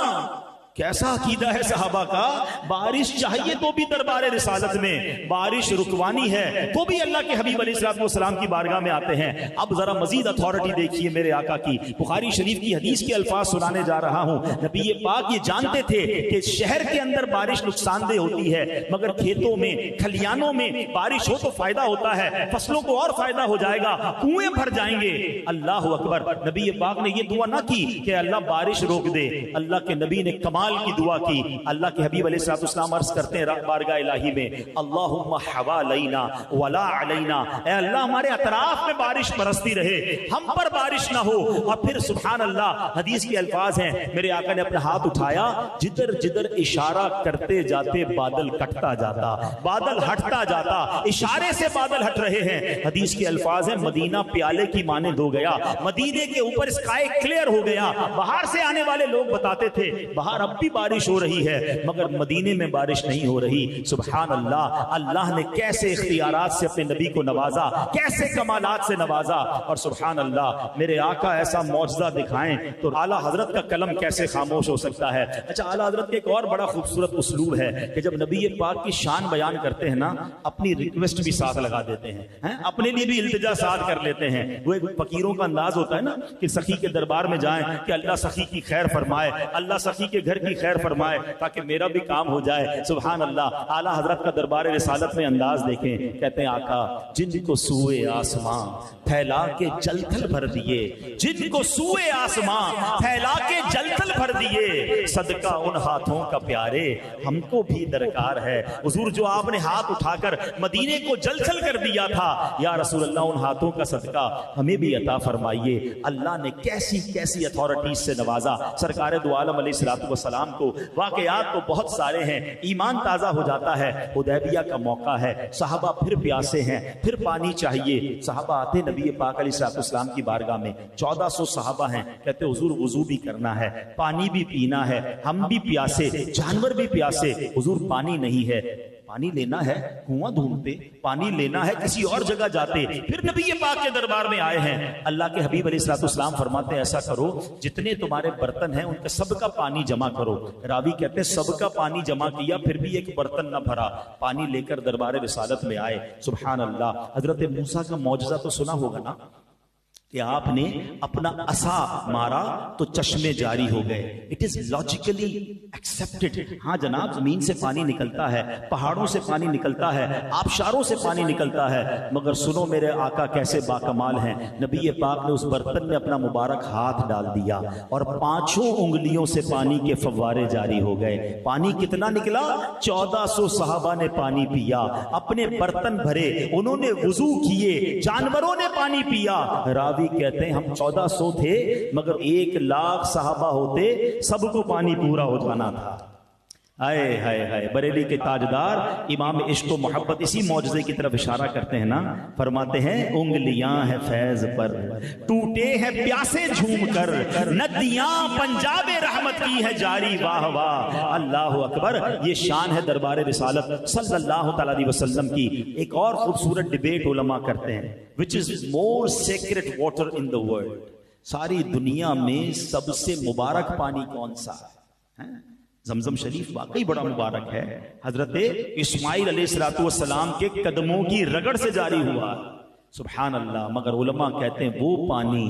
کیسا عقیدہ ہے صحابہ کا، بارش چاہیے تو بھی دربار رسالت میں، بارش رکوانی ہے تو بھی اللہ کے حبیب علیہ الصلوۃ والسلام کی بارگاہ میں آتے ہیں۔ اب ذرا مزید اتھارٹی دیکھیے میرے آقا کی، بخاری شریف کی حدیث کے الفاظ سنانے جا رہا ہوں۔ نبی پاک یہ جانتے تھے کہ شہر کے اندر بارش نقصان دہ ہوتی ہے، مگر کھیتوں میں، کھلیانوں میں بارش ہو تو فائدہ ہوتا ہے، فصلوں کو اور فائدہ ہو جائے گا، کنویں بھر جائیں گے۔ اللہ اکبر، نبی پاک نے یہ دعا نہ کی کہ اللہ بارش روک دے، اللہ کے نبی نے کمال کی دعا کی۔ اللہ کے حبیب علیہ الصلوۃ والسلام عرض کرتے ہیں بارگاہ الہی میں، اللہم حوالینا ولا علینا، اے اللہ ہمارے اطراف میں بارش برستی رہے، ہم پر بارش نہ ہو۔ اور پھر سبحان اللہ، حدیث کے الفاظ ہیں، میرے آقا نے اپنا ہاتھ اٹھایا، جدھر جدھر اشارہ کرتے جاتے بادل کٹتا جاتا، بادل ہٹتا جاتا، اشارے سے بادل ہٹ رہے ہیں۔ حدیث کے الفاظ ہیں، مدینہ پیالے کی مانند ہو گیا، مدینے کے اوپر اسکائی کلیئر ہو گیا۔ باہر سے آنے والے لوگ بتاتے تھے باہر اب بھی بارش ہو رہی ہے، مگر مدینے میں بارش نہیں ہو رہی۔ سبحان اللہ، اللہ نے کیسے اختیارات سے اپنے نبی کو نوازا، کیسے کمالات سے نوازا۔ اور سبحان اللہ، میرے آقا ایسا معجزہ دکھائیں تو اعلیٰ حضرت کا قلم کیسے خاموش ہو سکتا ہے۔ اچھا، اعلیٰ حضرت کے ایک اور بڑا خوبصورت اسلوب ہے کہ جب نبی پاک کی شان بیان کرتے ہیں نا، اپنی ریکویسٹ بھی ساتھ لگا دیتے ہیں، اپنے لیے بھی التجا ساتھ کر لیتے ہیں۔ وہ ایک فقیروں کا انداز ہوتا ہے نا کہ سخی کے دربار میں جائیں کہ اللہ سخی کی خیر فرمائے، اللہ سخی کے گھر کی خیر فرمائے تاکہ میرا بھی کام ہو جائے۔ سبحان اللہ، اعلیٰ حضرت کا دربار رسالت میں انداز دیکھیں، کہتے ہیں آقا جن کو سوئے آسمان پھیلا کے جل تھل بھر دیے، جن کو سوئے آسمان پھیلا کے جل تھل بھر دیے، صدقہ ان ہاتھوں کا پیارے ہم کو بھی درکار ہے۔ حضور جو آپ نے ہاتھ اٹھا کر مدینے کو جل تھل کر دیا تھا، یا رسول اللہ ان ہاتھوں کا صدقہ ہمیں بھی عطا فرمائیے۔ اللہ نے کیسی کیسی اتھارٹیز سے نوازا سرکار دو عالم علیہ الصلوۃ والسلام کو۔ واقعات تو بہت سارے ہیں، ایمان تازہ ہو جاتا ہے۔ حدیبیہ کا موقع ہے، صحابہ پھر پیاسے ہیں، پھر پانی چاہیے۔ صحابہ آتے نبی پاک علیہ الصلوۃ والسلام کی بارگاہ میں، 1400 صحابہ ہیں، کہتے حضور وضو بھی کرنا ہے، پانی بھی پینا ہے، ہم بھی پیاسے، جانور بھی پیاسے، حضور پانی نہیں ہے۔ پانی لینا ہے کنواں ڈھونڈتے، پانی لینا ہے کسی اور جگہ جاتے۔ پھر نبی پاک کے دربار میں آئے ہیں، اللہ کے حبیب علیہ الصلوۃ والسلام فرماتے ہیں ایسا کرو جتنے تمہارے برتن ہیں ان کا سب کا پانی جمع کرو۔ راوی کہتے ہیں سب کا پانی جمع کیا، پھر بھی ایک برتن نہ بھرا، پانی لے کر دربار رسالت میں آئے۔ سبحان اللہ، حضرت موسیٰ کا معجزہ تو سنا ہوگا نا کہ آپ نے اپنا عصا مارا تو چشمے جاری ہو گئے۔ It is logically expected. ہاں جناب، زمین سے پانی نکلتا ہے، پہاڑوں سے پانی نکلتا ہے، آبشاروں سے پانی نکلتا ہے، مگر سنو میرے آقا کیسے باکمال ہیں۔ نبی پاک نے اس برتن میں اپنا مبارک ہاتھ ڈال دیا اور 5 انگلیوں سے پانی کے فوارے جاری ہو گئے۔ پانی کتنا نکلا؟ 1400 صحابہ نے پانی پیا، اپنے برتن بھرے، انہوں نے وضو کیے، جانوروں نے پانی پیا۔ کہتے ہیں ہم 1400 تھے، مگر 1,00,000 صحابہ ہوتے، سب کو پانی پورا ہو جانا تھا۔ ہائے ہائے ہائے، بریلی کے تاجدار امام عشق و محبت اسی معجزے کی طرف اشارہ کرتے ہیں نا، فرماتے ہیں انگلیاں ہیں فیض پر ٹوٹے ہیں پیاسے جھوم کر، ندیاں پنجاب رحمت کی ہے جاری، واہ واہ اللہ اکبر۔ یہ شان ہے دربار رسالت صلی اللہ تعالی علیہ وسلم کی۔ ایک اور خوبصورت ڈیبیٹ علماء کرتے ہیں، which is more sacred water in the world، ساری دنیا میں سب سے مبارک پانی کون سا ہے؟ زمزم شریف واقعی بڑا مبارک ہے، حضرت اسماعیل علیہ الصلوۃ والسلام کے قدموں کی رگڑ سے جاری ہوا، سبحان اللہ۔ مگر علماء کہتے ہیں وہ پانی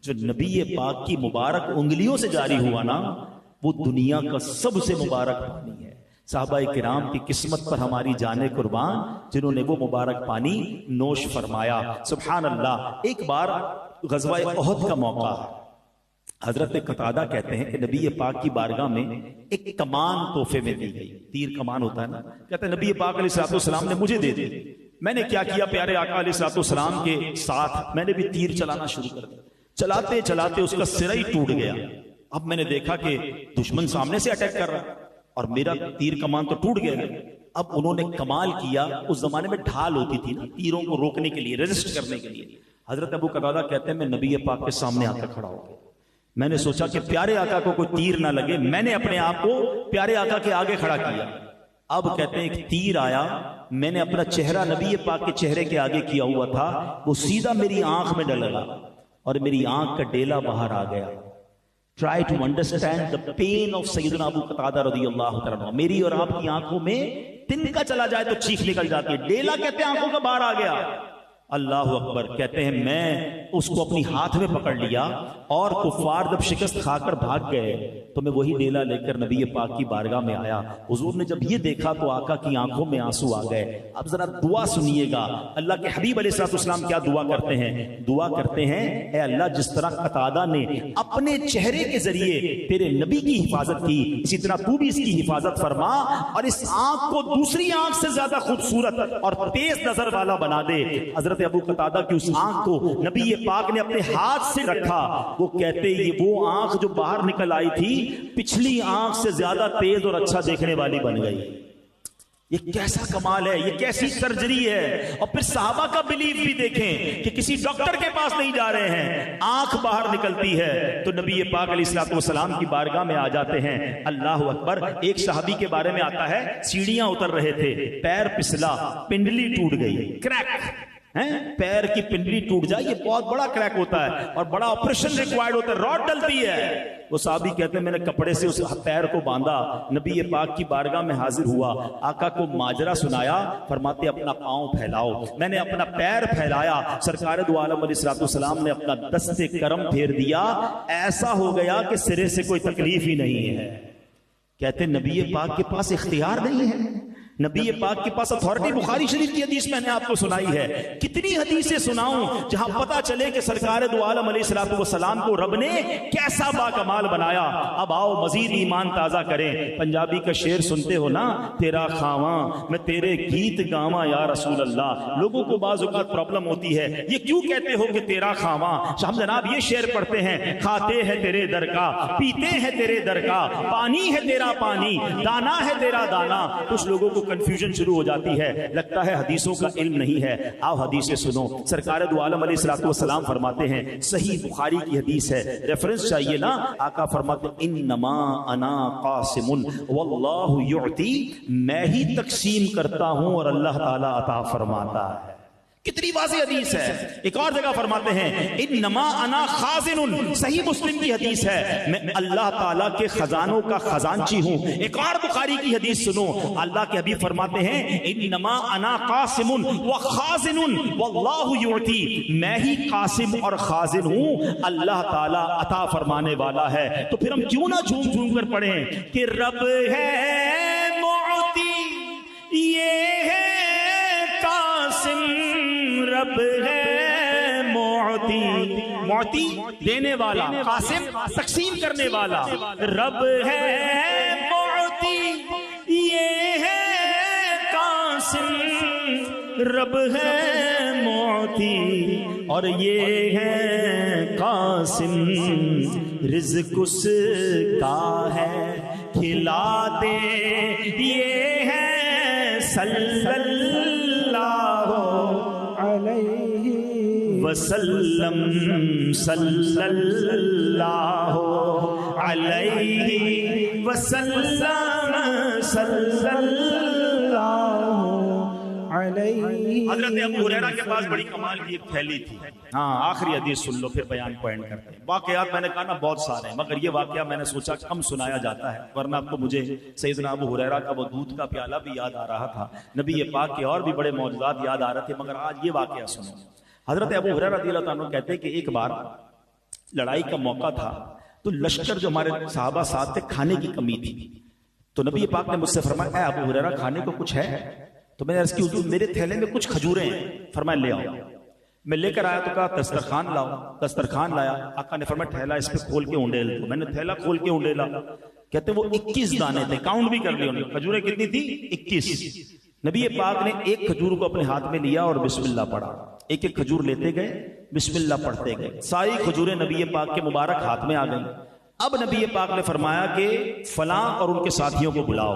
جو نبی پاک کی مبارک انگلیوں سے جاری ہوا نا وہ دنیا کا سب سے مبارک پانی ہے. صحابہ کرام کی قسمت پر ہماری جانیں قربان جنہوں نے وہ مبارک پانی نوش فرمایا. سبحان اللہ. ایک بار غزوہ احد کا موقع ہے. حضرت قتادہ کہتے ہیں کہ نبی پاک کی بارگاہ میں ایک کمان تحفے میں دی گئی. تیر کمان ہوتا ہے نا. کہتے ہیں نبی پاک علیہ السلام نے مجھے دے دی. میں نے کیا کیا پیارے آقا علیہ السلام کے ساتھ میں نے بھی تیر چلانا شروع کر دیا. چلاتے چلاتے اس کا سرا ہی ٹوٹ گیا. اب میں نے دیکھا کہ دشمن سامنے سے اٹیک کر رہا اور میرا تیر کمان تو ٹوٹ گیا. اب انہوں نے کمال کیا. اس زمانے میں ڈھال ہوتی تھی نا تیروں کو روکنے کے لیے, ریزسٹ کرنے کے لیے. حضرت ابو قتادہ کہتے ہیں میں نبی پاک کے سامنے آ کر کھڑا ہو گیا. میں نے سوچا کہ پیارے آقا کو کوئی تیر نہ لگے, میں نے اپنے آپ کو پیارے آقا کے آگے کھڑا کیا. اب کہتے ہیں ایک تیر آیا, میں نے اپنا چہرہ نبی پاک کے چہرے کے آگے کیا ہوا تھا, وہ سیدھا میری آنکھ میں ڈلا اور میری آنکھ کا ڈیلا باہر آ گیا. Try to understand the pain of سیدنا ابو قتادہ رضی اللہ عنہ. میری اور آپ کی آنکھوں میں تنکا چلا جائے تو چیخ نکل جاتی ہے. ڈیلا کہتے ہیں آنکھوں کا باہر آ گیا. اللہ اکبر. کہتے ہیں میں اس کو اپنی ہاتھ میں پکڑ لیا اور کفار جب شکست کھا کر بھاگ گئے تو میں وہی ڈیلا لے کر نبی پاک کی بارگاہ میں آیا. حضور نے جب یہ دیکھا تو آقا کی آنکھوں میں آنسو آ گئے. اب ذرا دعا سنیے گا. اللہ کے حبیب علیہ السلام کیا دعا کرتے ہیں؟ دعا کرتے ہیں اے اللہ جس طرح قتادہ نے اپنے چہرے کے ذریعے تیرے نبی کی حفاظت کی, اسی طرح تو بھی اس کی حفاظت فرما اور اس آنکھ کو دوسری آنکھ سے زیادہ خوبصورت اور تیز نظر والا بنا دے. حضرت ابو قتادہ کی اس آنکھ کو نبی پاک نے اپنے ہاتھ سے رکھا. وہ کہتے یہ وہ آنکھ جو باہر نکل آئی تھی پچھلی آنکھ سے زیادہ تیز اور اچھا دیکھنے والی بن گئی. یہ کیسا کمال ہے, یہ کیسی سرجری ہے. اور پھر صحابہ کا بلیف بھی دیکھیں کہ کسی ڈاکٹر کے پاس نہیں جا رہے ہیں, آنکھ باہر نکلتی ہے تو نبی پاک علیہ السلام کی بارگاہ میں آ جاتے ہیں. اللہ اکبر. ایک صحابی کے بارے میں آتا ہے سیڑھیاں اتر رہے تھے, پیر پسلا, پنڈلی ٹوٹ گئی, کریک. پیر کی پنڈلی ٹوٹ جائے یہ بہت بڑا کریک ہوتا ہے اور بڑا آپریشن ریکوائرڈ ہوتا ہے, راڈ ڈلتی ہے. وہ صحابی کہتے ہیں میں نے کپڑے سے اس پیر کو باندھا, نبی پاک کی بارگاہ میں حاضر ہوا, آقا کو ماجرا سنایا. فرماتے اپنا پاؤں پھیلاؤ. میں نے اپنا پیر پھیلایا, سرکار دو عالم علیہ السلام نے اپنا دست کرم پھیر دیا. ایسا ہو گیا کہ سرے سے کوئی تکلیف ہی نہیں ہے. کہتے نبی پاک کے پاس اختیار نہیں ہے, نبی پاک کے پاس اتھارٹی. بخاری شریف کی حدیث میں نے آپ کو سنائی ہے. کتنی حدیثیں سناؤں جہاں پتا چلے کہ سرکار دو عالم علیہ السلام کو رب نے کیسا با کمال بنایا. اب آؤ مزید ایمان تازہ کریں. پنجابی کا شعر سنتے ہو نا, تیرا خواہاں میں تیرے گیت گاواں یا رسول اللہ. لوگوں کو بعض اوقات پرابلم ہوتی ہے, یہ کیوں کہتے ہو کہ تیرا خواہاں. ہم جناب یہ شعر پڑھتے ہیں, کھاتے ہیں تیرے در کا, پیتے ہیں تیرے در کا, پانی ہے تیرا پانی, دانا ہے تیرا دانا. کچھ لوگوں کو کنفیوژن شروع ہو جاتی ہے, لگتا ہے حدیثوں کا علم نہیں ہے. آؤ حدیثیں سنو. سرکار دو عالم علیہ السلام فرماتے ہیں, صحیح بخاری کی حدیث ہے, ریفرنس چاہیے نا. آقا فرماتے انما انا قاسم واللہ یعطی, میں ہی تقسیم کرتا ہوں اور اللہ تعالی عطا فرماتا ہے. کتنی واضح حدیث ہے. ایک اور جگہ فرماتے ہیں انما انا خازن, صحیح مسلم کی حدیث ہے, میں اللہ تعالیٰ کے خزانوں کا خزانچی ہوں. ایک اور بخاری کی حدیث سنو, اللہ کے حبیب فرماتے ہیں انما انا قاسم وخازن واللہ یعطی, میں ہی قاسم اور خازن ہوں, اللہ تعالیٰ عطا فرمانے والا ہے. تو پھر ہم کیوں نہ جھوم جھوم کر پڑھیں کہ رب ہے معطی, یہ ہے قاسم, رب ہے معطی, معطی دینے والا, قاسم تقسیم کرنے والا. رب ہے معطی, یہ ہے قاسم, رب ہے معطی اور یہ ہے قاسم. رزق اس کا ہے کھلا دے, یہ ہے صلی اللہ وسلم, صلی اللہ علیہ وسلم, صلی اللہ علیہ. حضرت ابو ہریرہ کے پاس بڑی کمال کی ایک تھیلی تھی. ہاں آخری حدیث سن لو پھر بیان پوائنٹ کرتے ہیں. واقعات میں نے کہا نا بہت سارے ہیں, مگر یہ واقعہ میں نے سوچا کم سنایا جاتا ہے, ورنہ آپ کو مجھے سیدنا ابو ہریرہ کا وہ دودھ کا پیالہ بھی یاد آ رہا تھا, نبی پاک کے اور بھی بڑے معجزات یاد آ رہے تھے, مگر آج یہ واقعہ سنو. حضرت ابو ہریرہ رضی اللہ عنہ کہتے ہیں کہ ایک بار لڑائی کا موقع تھا تو لشکر جو ہمارے صحابہ ساتھ تھے کھانے کی کمی تھی، تو نبی پاک نے مجھ سے فرمایا اے ابو ہریرہ کھانے کو کچھ ہے؟ تو میں نے عرض کی حضور میرے تھیلے میں کچھ کھجوریں ہیں۔ فرمایا لے آؤ۔ میں لے کر آیا تو کہا دسترخوان لاؤ، دسترخوان لایا۔ آقا نے فرمایا تھیلا اس پہ کھول کے اونڈیل دو۔ میں نے تھیلا کھول کے اونڈیلا، کہتے وہ 21 دانے تھے، کاؤنٹ بھی کر لیا انہوں نے، کھجوریں کتنی تھی؟ 21۔ نبی پاک نے ایک کھجور کو اپنے ہاتھ میں لیا اور بسم اللہ پڑھا، ایک ایک کھجور لیتے گئے، بسم اللہ پڑھتے گئے، ساری کھجوریں نبی پاک کے مبارک ہاتھ میں آ گئیں۔ اب نبی پاک نے فرمایا کہ فلاں اور ان کے ساتھیوں کو بلاؤ،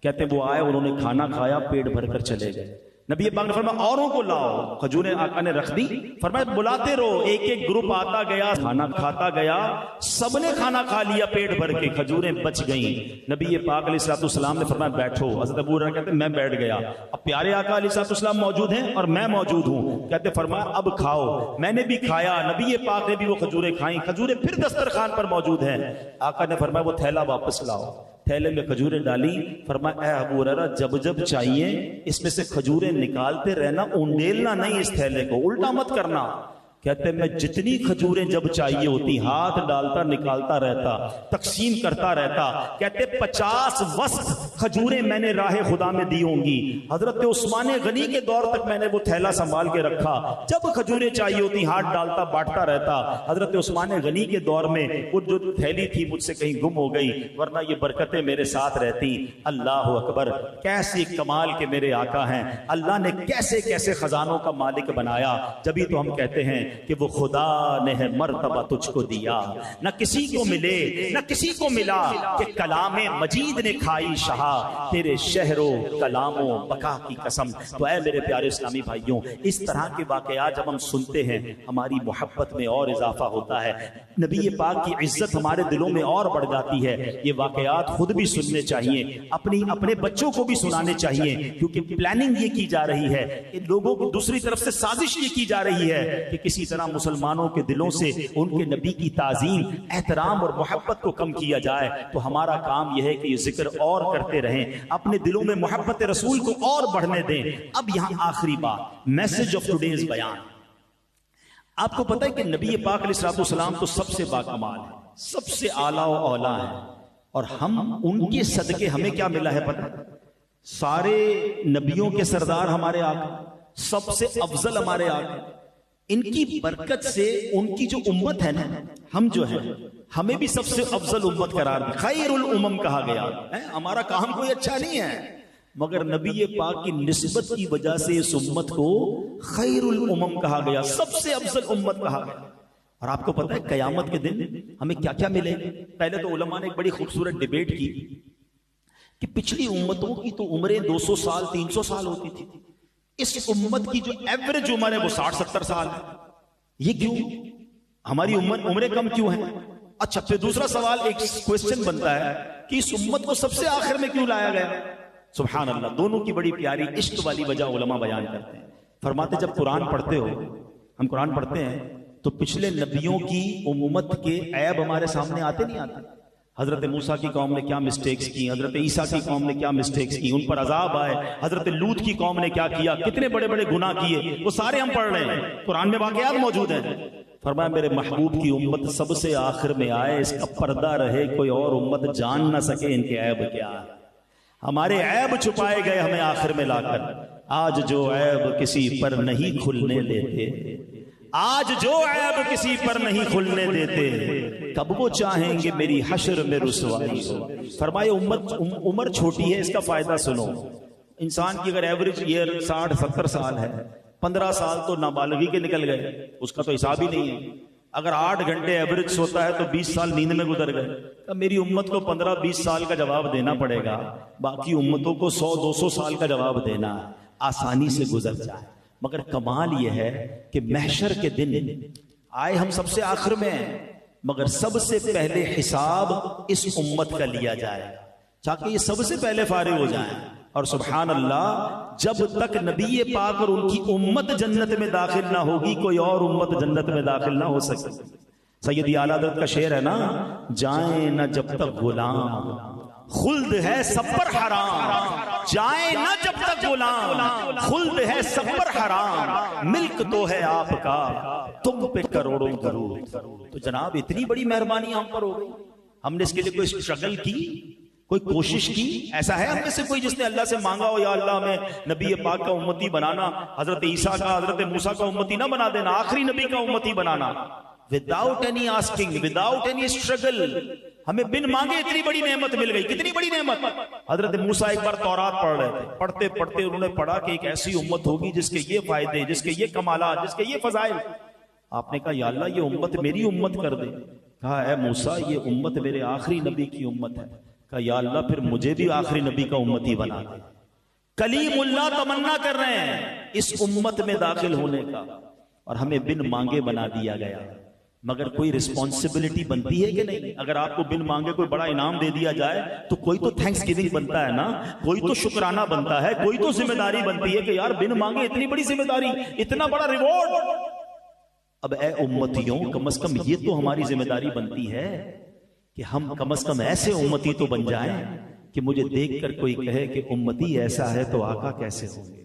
کہتے وہ آئے، انہوں نے کھانا کھایا، پیٹ بھر کر چلے گئے۔ نبی پاک نے فرمایا اوروں کو لاؤ، کھجوریں آقا نے رکھ دی، فرمایا بلاتے رہو، ایک ایک گروپ آتا گیا، کھانا کھاتا گیا، سب نے کھانا کھا لیا پیٹ بھر کے، کھجوریں بچ گئیں۔ نبی پاک علیہ الصلوۃ والسلام نے فرمایا بیٹھو۔ حضرت ابو ہریرہ کہتے ہیں میں بیٹھ گیا، اب پیارے آقا علیہ الصلوۃ والسلام موجود ہیں اور میں موجود ہوں، کہتے فرمایا اب کھاؤ۔ میں نے بھی کھایا، نبی پاک نے بھی وہ کھجوریں کھائیں، کھجوریں پھر دسترخوان پر موجود ہیں۔ آقا نے فرمایا وہ تھیلا واپس لاؤ، تھیلے میں کھجوریں ڈالی، فرمایا اے ابو ہریرہ جب جب چاہیے اس میں سے کھجوریں نکالتے رہنا، اونڈیلنا نہیں اس تھیلے کو، الٹا مت کرنا۔ کہتے میں جتنی کھجوریں جب چاہیے ہوتی ہاتھ ڈالتا نکالتا رہتا، تقسیم کرتا رہتا۔ کہتے 50 وسط کھجوریں میں نے راہ خدا میں دی ہوں گی۔ حضرت عثمان غنی کے دور تک میں نے وہ تھیلا سنبھال کے رکھا، جب کھجوریں چاہیے ہوتی ہاتھ ڈالتا بانٹتا رہتا۔ حضرت عثمان غنی کے دور میں وہ جو تھیلی تھی مجھ سے کہیں گم ہو گئی، ورنہ یہ برکتیں میرے ساتھ رہتی۔ اللہ اکبر، کیسے کمال کے میرے آقا ہیں، اللہ نے کیسے کیسے خزانوں کا مالک بنایا۔ جبھی تو ہم کہتے ہیں کہ وہ خدا نے ہے مرتبہ تجھ کو دیا، نہ کسی کو ملے نہ کسی کو ملا، کہ کلام مجید نے کھائی شہا، تیرے شہر و کلام و بقا کی قسم۔ تو اے میرے پیارے اسلامی بھائیوں، اس طرح کے واقعات جب ہم سنتے ہیں ہماری محبت میں اور اضافہ ہوتا ہے، نبی پاک کی عزت ہمارے دلوں میں اور بڑھ جاتی ہے۔ یہ واقعات خود بھی سننے چاہیے، اپنے بچوں کو بھی سنانے چاہیے، کیونکہ پلاننگ یہ کی جا رہی ہے کہ لوگوں کو دوسری طرف سے سازش یہ کی جا رہی ہے کہ کسی طرح مسلمانوں کے دلوں سے ان کے نبی کی تعظیم، احترام اور محبت کو کم کیا جائے۔ تو ہمارا کام یہ ہے کہ یہ ذکر اور کرتے رہیں، اپنے دلوں میں محبت رسول کو اور بڑھنے دیں۔ اب یہاں آخری بات، میسج آف ٹوڈیز بیان۔ آپ کو پتہ ہے کہ نبی پاک علیہ الصلوۃ والسلام تو سب سے باکمال ہے، سب سے اعلیٰ و اولیٰ ہے، اور ہم ان کے صدقے ہمیں کیا ملا ہے پتہ؟ سارے نبیوں کے سردار ہمارے آقا، سب سے افضل ہمارے آقا، ان کی برکت سے ان کی جو امت ہے نا، ہم جو ہیں ہمیں بھی سب سے افضل امت قرار دی، خیر الامم کہا گیا ہے۔ ہمارا کام کوئی اچھا نہیں ہے، مگر نبی پاک کی نسبت کی وجہ سے اس امت کو خیر الامم کہا گیا، سب سے افضل امت کہا گیا۔ اور آپ کو پتہ ہے قیامت کے دن ہمیں کیا کیا ملے؟ پہلے تو علماء نے ایک بڑی خوبصورت ڈیبیٹ کی کہ پچھلی امتوں کی تو عمریں 200 سال 300 سال ہوتی تھی، اس امت کی جو ایوریج عمر ہے وہ 60-70 سال ہے، یہ کیوں؟ ہماری عمریں کم کیوں ہیں؟ اچھا، پھر دوسرا سوال ایک کوسچن بنتا ہے کہ اس امت کو سب سے آخر میں کیوں لایا گیا؟ سبحان اللہ، دونوں کی بڑی پیاری عشق والی وجہ علماء بیان کرتے ہیں۔ فرماتے جب قرآن پڑھتے ہو، ہم قرآن پڑھتے ہیں تو پچھلے نبیوں کی امت کے عیب ہمارے سامنے آتے نہیں آتے؟ حضرت موسیٰ کی قوم نے کیا مسٹیکس کی، حضرت عیسیٰ کی قوم نے کیا مسٹیکس کی، ان پر عذاب آئے، حضرت لوط کی قوم نے کیا کیا، کتنے بڑے بڑے گناہ کیے، وہ سارے ہم پڑھ رہے ہیں، قرآن میں واقعات موجود ہیں۔ فرمایا میرے محبوب کی امت سب سے آخر میں آئے، اس کا پردہ رہے، کوئی اور امت جان نہ سکے ان کے عیب کیا ہے۔ ہمارے عیب چھپائے گئے ہمیں آخر میں لا کر۔ آج جو عیب کسی پر نہیں کھلنے دیتے، آج جو عیب کسی پر نہیں کھلنے دیتے، کب وہ چاہیں گے میری حشر میں رسوائی ہو۔ فرمائے امت عمر چھوٹی ہے، اس کا فائدہ سنو۔ انسان کی اگر ایوریج ایئر 60-70 سال ہے، 15 سال تو نابالغی کے نکل گئے، اس کا تو حساب ہی نہیں ہے۔ اگر 8 گھنٹے ایوریج سوتا ہے تو 20 سال نیند میں گزر گئے۔ اب میری امت کو 15-20 سال کا جواب دینا پڑے گا، باقی امتوں کو 100-200 سال کا جواب دینا آسانی سے گزر جائے۔ مگر کمال یہ ہے کہ محشر کے دن آئے ہم سب سے آخر میں ہیں، مگر سب سے پہلے حساب اس امت کا لیا جائے تاکہ یہ سب سے پہلے فارغ ہو جائیں۔ اور سبحان اللہ، جب تک نبی پاک اور ان کی امت جنت میں داخل نہ ہوگی، کوئی اور امت جنت میں داخل نہ ہو سکے۔ سیدی اعلیٰ حضرت کا شعر ہے نا، جائیں نہ جب تک غلام خلد ہے سب پر حرام، جائیں نہ جب تک غلام، خلد ہے سب پر حرام، ملک تو ہے آپ کا تم پہ کروڑوں درود۔ تو جناب اتنی بڑی مہربانی ہم پر ہو گئی، ہم نے اس کے لیے کوئی اسٹرگل کی، کوئی کوشش کی؟ ایسا ہے ہم میں سے کوئی جس نے اللہ سے مانگا ہو یا اللہ ہمیں نبی پاک کا امتی بنانا، حضرت عیسیٰ کا حضرت موسیٰ کا امتی نہ بنا دینا، آخری نبی کا امتی بنانا، without any asking, without any struggle، ہمیں بن مانگے اتنی بڑی نعمت مل گئی۔ کتنی بڑی نعمت! حضرت موسیٰ ایک بار تورات پڑھ رہے تھے، پڑھتے پڑھتے انہوں نے پڑھا کہ ایک ایسی امت ہوگی جس کے یہ فائدے، جس کے یہ کمالات، جس کے یہ فضائل۔ آپ نے کہا یا اللہ یہ امت میری امت کر دے۔ کہا اے موسیٰ یہ امت میرے آخری نبی کی امت ہے۔ کہا یا اللہ پھر مجھے بھی آخری نبی کا امتی بنا دے۔ کلیم اللہ تمنا کر رہے ہیں اس امت میں داخل ہونے کا، اور ہمیں بن مانگے بنا دیا گیا۔ مگر کوئی رسپانسبلٹی بنتی ہے کہ نہیں؟ اگر آپ کو بن مانگے کوئی بڑا انعام دے دیا جائے تو کوئی تو تھینکس گیونگ بنتا ہے نا، کوئی تو شکرانہ بنتا ہے، کوئی تو ذمہ داری بنتی ہے کہ یار بن مانگے اتنی بڑی ذمہ داری، اتنا بڑا ریوارڈ۔ اب اے امتیوں کم از کم یہ تو ہماری ذمہ داری بنتی ہے کہ ہم کم از کم ایسے امتی تو بن جائیں کہ مجھے دیکھ کر کوئی کہے کہ امتی ایسا ہے تو آقا کیسے ہوں گے،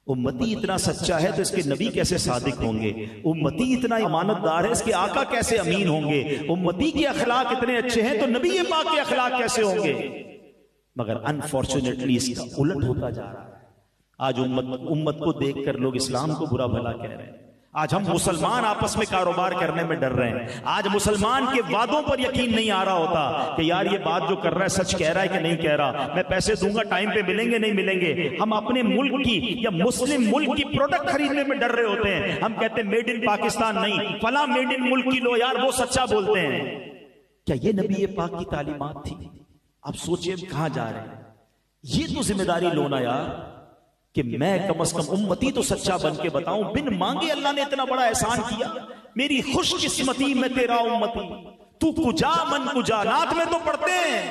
امتی اتنا سچا ہے تو اس کے نبی کیسے صادق ہوں گے، امتی اتنا امانت دار ہے اس کے آقا کیسے امین ہوں گے، امتی کے اخلاق اتنے اچھے ہیں تو نبی پاک کے اخلاق کیسے ہوں گے۔ مگر انفارچونیٹلی اس کا الٹ ہوتا جا رہا ہے۔ آج امت کو دیکھ کر لوگ اسلام کو برا بھلا کہہ رہے ہیں۔ آج ہم مسلمان آپس میں کاروبار کرنے میں ڈر رہے ہیں۔ آج مسلمان کے وعدوں پر یقین نہیں آ رہا ہوتا کہ یار یہ بات جو کر رہا ہے سچ کہہ رہا ہے کہ نہیں کہہ رہا، میں پیسے دوں گا ٹائم پہ ملیں گے نہیں ملیں گے۔ ہم اپنے ملک کی یا مسلم ملک کی پروڈکٹ خریدنے میں ڈر رہے ہوتے ہیں۔ ہم کہتے ہیں میڈ ان پاکستان نہیں، فلاں میڈ ان ملک کی لو یار، وہ سچا بولتے ہیں۔ کیا یہ نبی پاک کی تعلیمات تھی؟ اب سوچئے کہاں جا رہے ہیں۔ یہ تو ذمہ داری لونا یار کہ میں کم از کم امتی تو سچا بن کے بتاؤں۔ بن مانگے اللہ نے اتنا بڑا احسان کیا، میری خوش قسمتی میں تیرا امتی، تو کجا من کجا، نعت میں تو پڑھتے ہیں،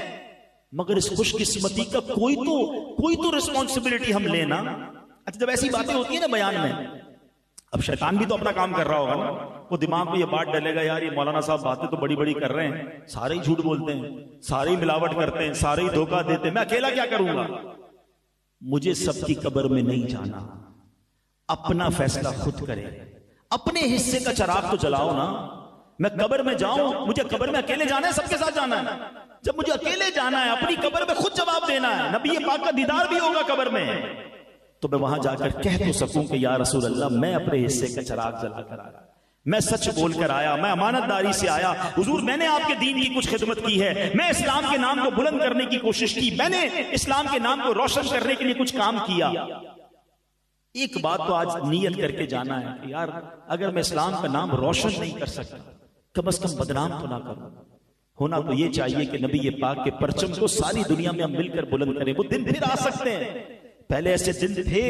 مگر اس خوش قسمتی کا کوئی تو رسپانسبلٹی ہم لینا۔ اچھا جب ایسی باتیں ہوتی ہیں نا بیان میں، اب شیطان بھی تو اپنا کام کر رہا ہوگا نا، وہ دماغ میں یہ بات ڈلے گا یار یہ مولانا صاحب باتیں تو بڑی بڑی کر رہے ہیں، سارے ہی جھوٹ بولتے ہیں، سارے ہی ملاوٹ کرتے ہیں، سارے ہی دھوکہ دیتے ہیں، میں اکیلا کیا کروں گا؟ مجھے سب کی قبر میں نہیں جانا، اپنا فیصلہ خود کرے، اپنے حصے کا چراغ تو جلاؤ نا۔ میں قبر میں جاؤں، مجھے قبر میں اکیلے جانا ہے سب کے ساتھ جانا ہے؟ جب مجھے اکیلے جانا ہے اپنی قبر میں خود جواب دینا ہے، نبی پاک کا دیدار بھی ہوگا قبر میں، تو میں وہاں جا کر کہہ تو سکوں کہ یا رسول اللہ میں اپنے حصے کا چراغ جلا کر آیا، میں سچ بول کر آیا، میں امانت داری سے آیا، حضور میں نے آپ کے دین کی کچھ خدمت کی ہے، میں اسلام کے نام کو بلند کرنے کی کوشش کی، میں نے اسلام کے نام کو روشن کرنے کے لیے کچھ کام کیا۔ ایک بات تو آج نیت کر کے جانا ہے کہ یار اگر میں اسلام کا نام روشن نہیں کر سکتا کم از کم بدنام تو نہ کروں۔ ہونا تو یہ چاہیے کہ نبی پاک کے پرچم کو ساری دنیا میں ہم مل کر بلند کریں۔ وہ دن پھر آ سکتے ہیں، پہلے ایسے دن تھے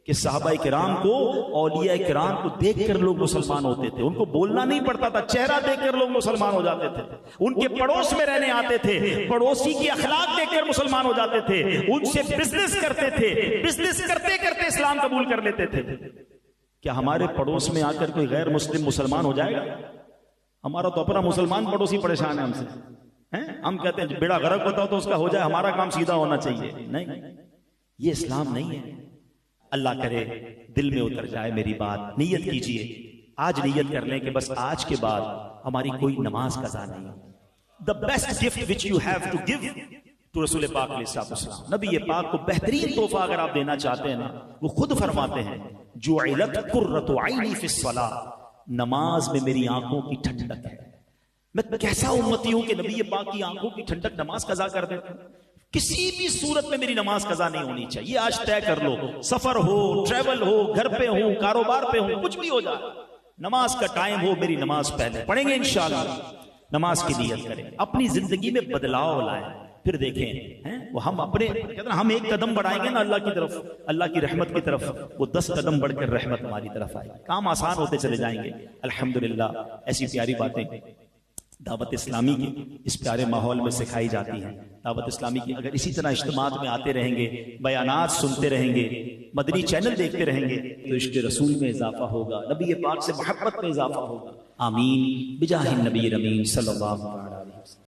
کہ صحابہ کرام کو، اولیاء کرام کو دیکھ کر لوگ مسلمان ہوتے تھے، ان کو بولنا نہیں پڑتا تھا، چہرہ دیکھ کر لوگ مسلمان ہو جاتے تھے، ان کے پڑوس میں رہنے آتے تھے، پڑوسی کی اخلاق دیکھ کر مسلمان ہو جاتے تھے، ان سے بزنس کرتے تھے، بزنس کرتے کرتے اسلام قبول کر لیتے تھے۔ کیا ہمارے پڑوس میں آ کر کوئی غیر مسلم مسلمان ہو جائے گا؟ ہمارا تو اپنا مسلمان پڑوسی پریشان ہے ہم سے، ہم کہتے ہیں بیڑا غرق ہوتا ہو تو اس کا ہو جائے، ہمارا کام سیدھا ہونا چاہیے۔ نہیں، یہ اسلام نہیں ہے۔ اللہ کرے دل میں اتر جائے میری بات، نیت کیجئے، آج نیت کر لیں کہ بس آج کے بعد ہماری کوئی نماز قضا نہیں۔ The best gift which you have to give to رسول پاک علیہ السلام، نبی پاک کو بہترین تحفہ اگر آپ دینا چاہتے ہیں نا، وہ خود فرماتے ہیں جعلت قرۃ عینی فی الصلاۃ، نماز میں میری آنکھوں کی ٹھنڈک ہے۔ میں کیسا امتی ہوں کہ نبی پاک کی آنکھوں کی ٹھنڈک نماز قضا کر دیتا ہوں؟ کسی بھی صورت میں میری نماز قضا نہیں ہونی چاہیے۔ آج طے کر لو، سفر ہو، ٹریول ہو، گھر پہ ہوں، کاروبار پہ ہوں، کچھ بھی ہو جائے، نماز کا ٹائم ہو، میری نماز پہلے پڑھیں گے انشاءاللہ۔ نماز کی نیت کریں، اپنی زندگی میں بدلاؤ لائیں، پھر دیکھیں وہ ہم اپنے ہم ایک قدم بڑھائیں گے نا اللہ کی طرف، اللہ کی رحمت کی طرف، وہ 10 قدم بڑھ کر رحمت ہماری طرف آئے، کام آسان ہوتے چلے جائیں گے۔ الحمدللہ ایسی پیاری باتیں دعوت اسلامی کی اس پیارے ماحول میں سکھائی جاتی ہیں۔ دعوت اسلامی کی اگر اسی طرح اجتماعات میں آتے رہیں گے، بیانات سنتے رہیں گے، مدنی چینل دیکھتے رہیں گے تو عشق رسول میں اضافہ ہوگا، نبی پاک سے محبت میں اضافہ ہوگا۔ آمین بجاہ النبی الامین صلی اللہ علیہ وسلم۔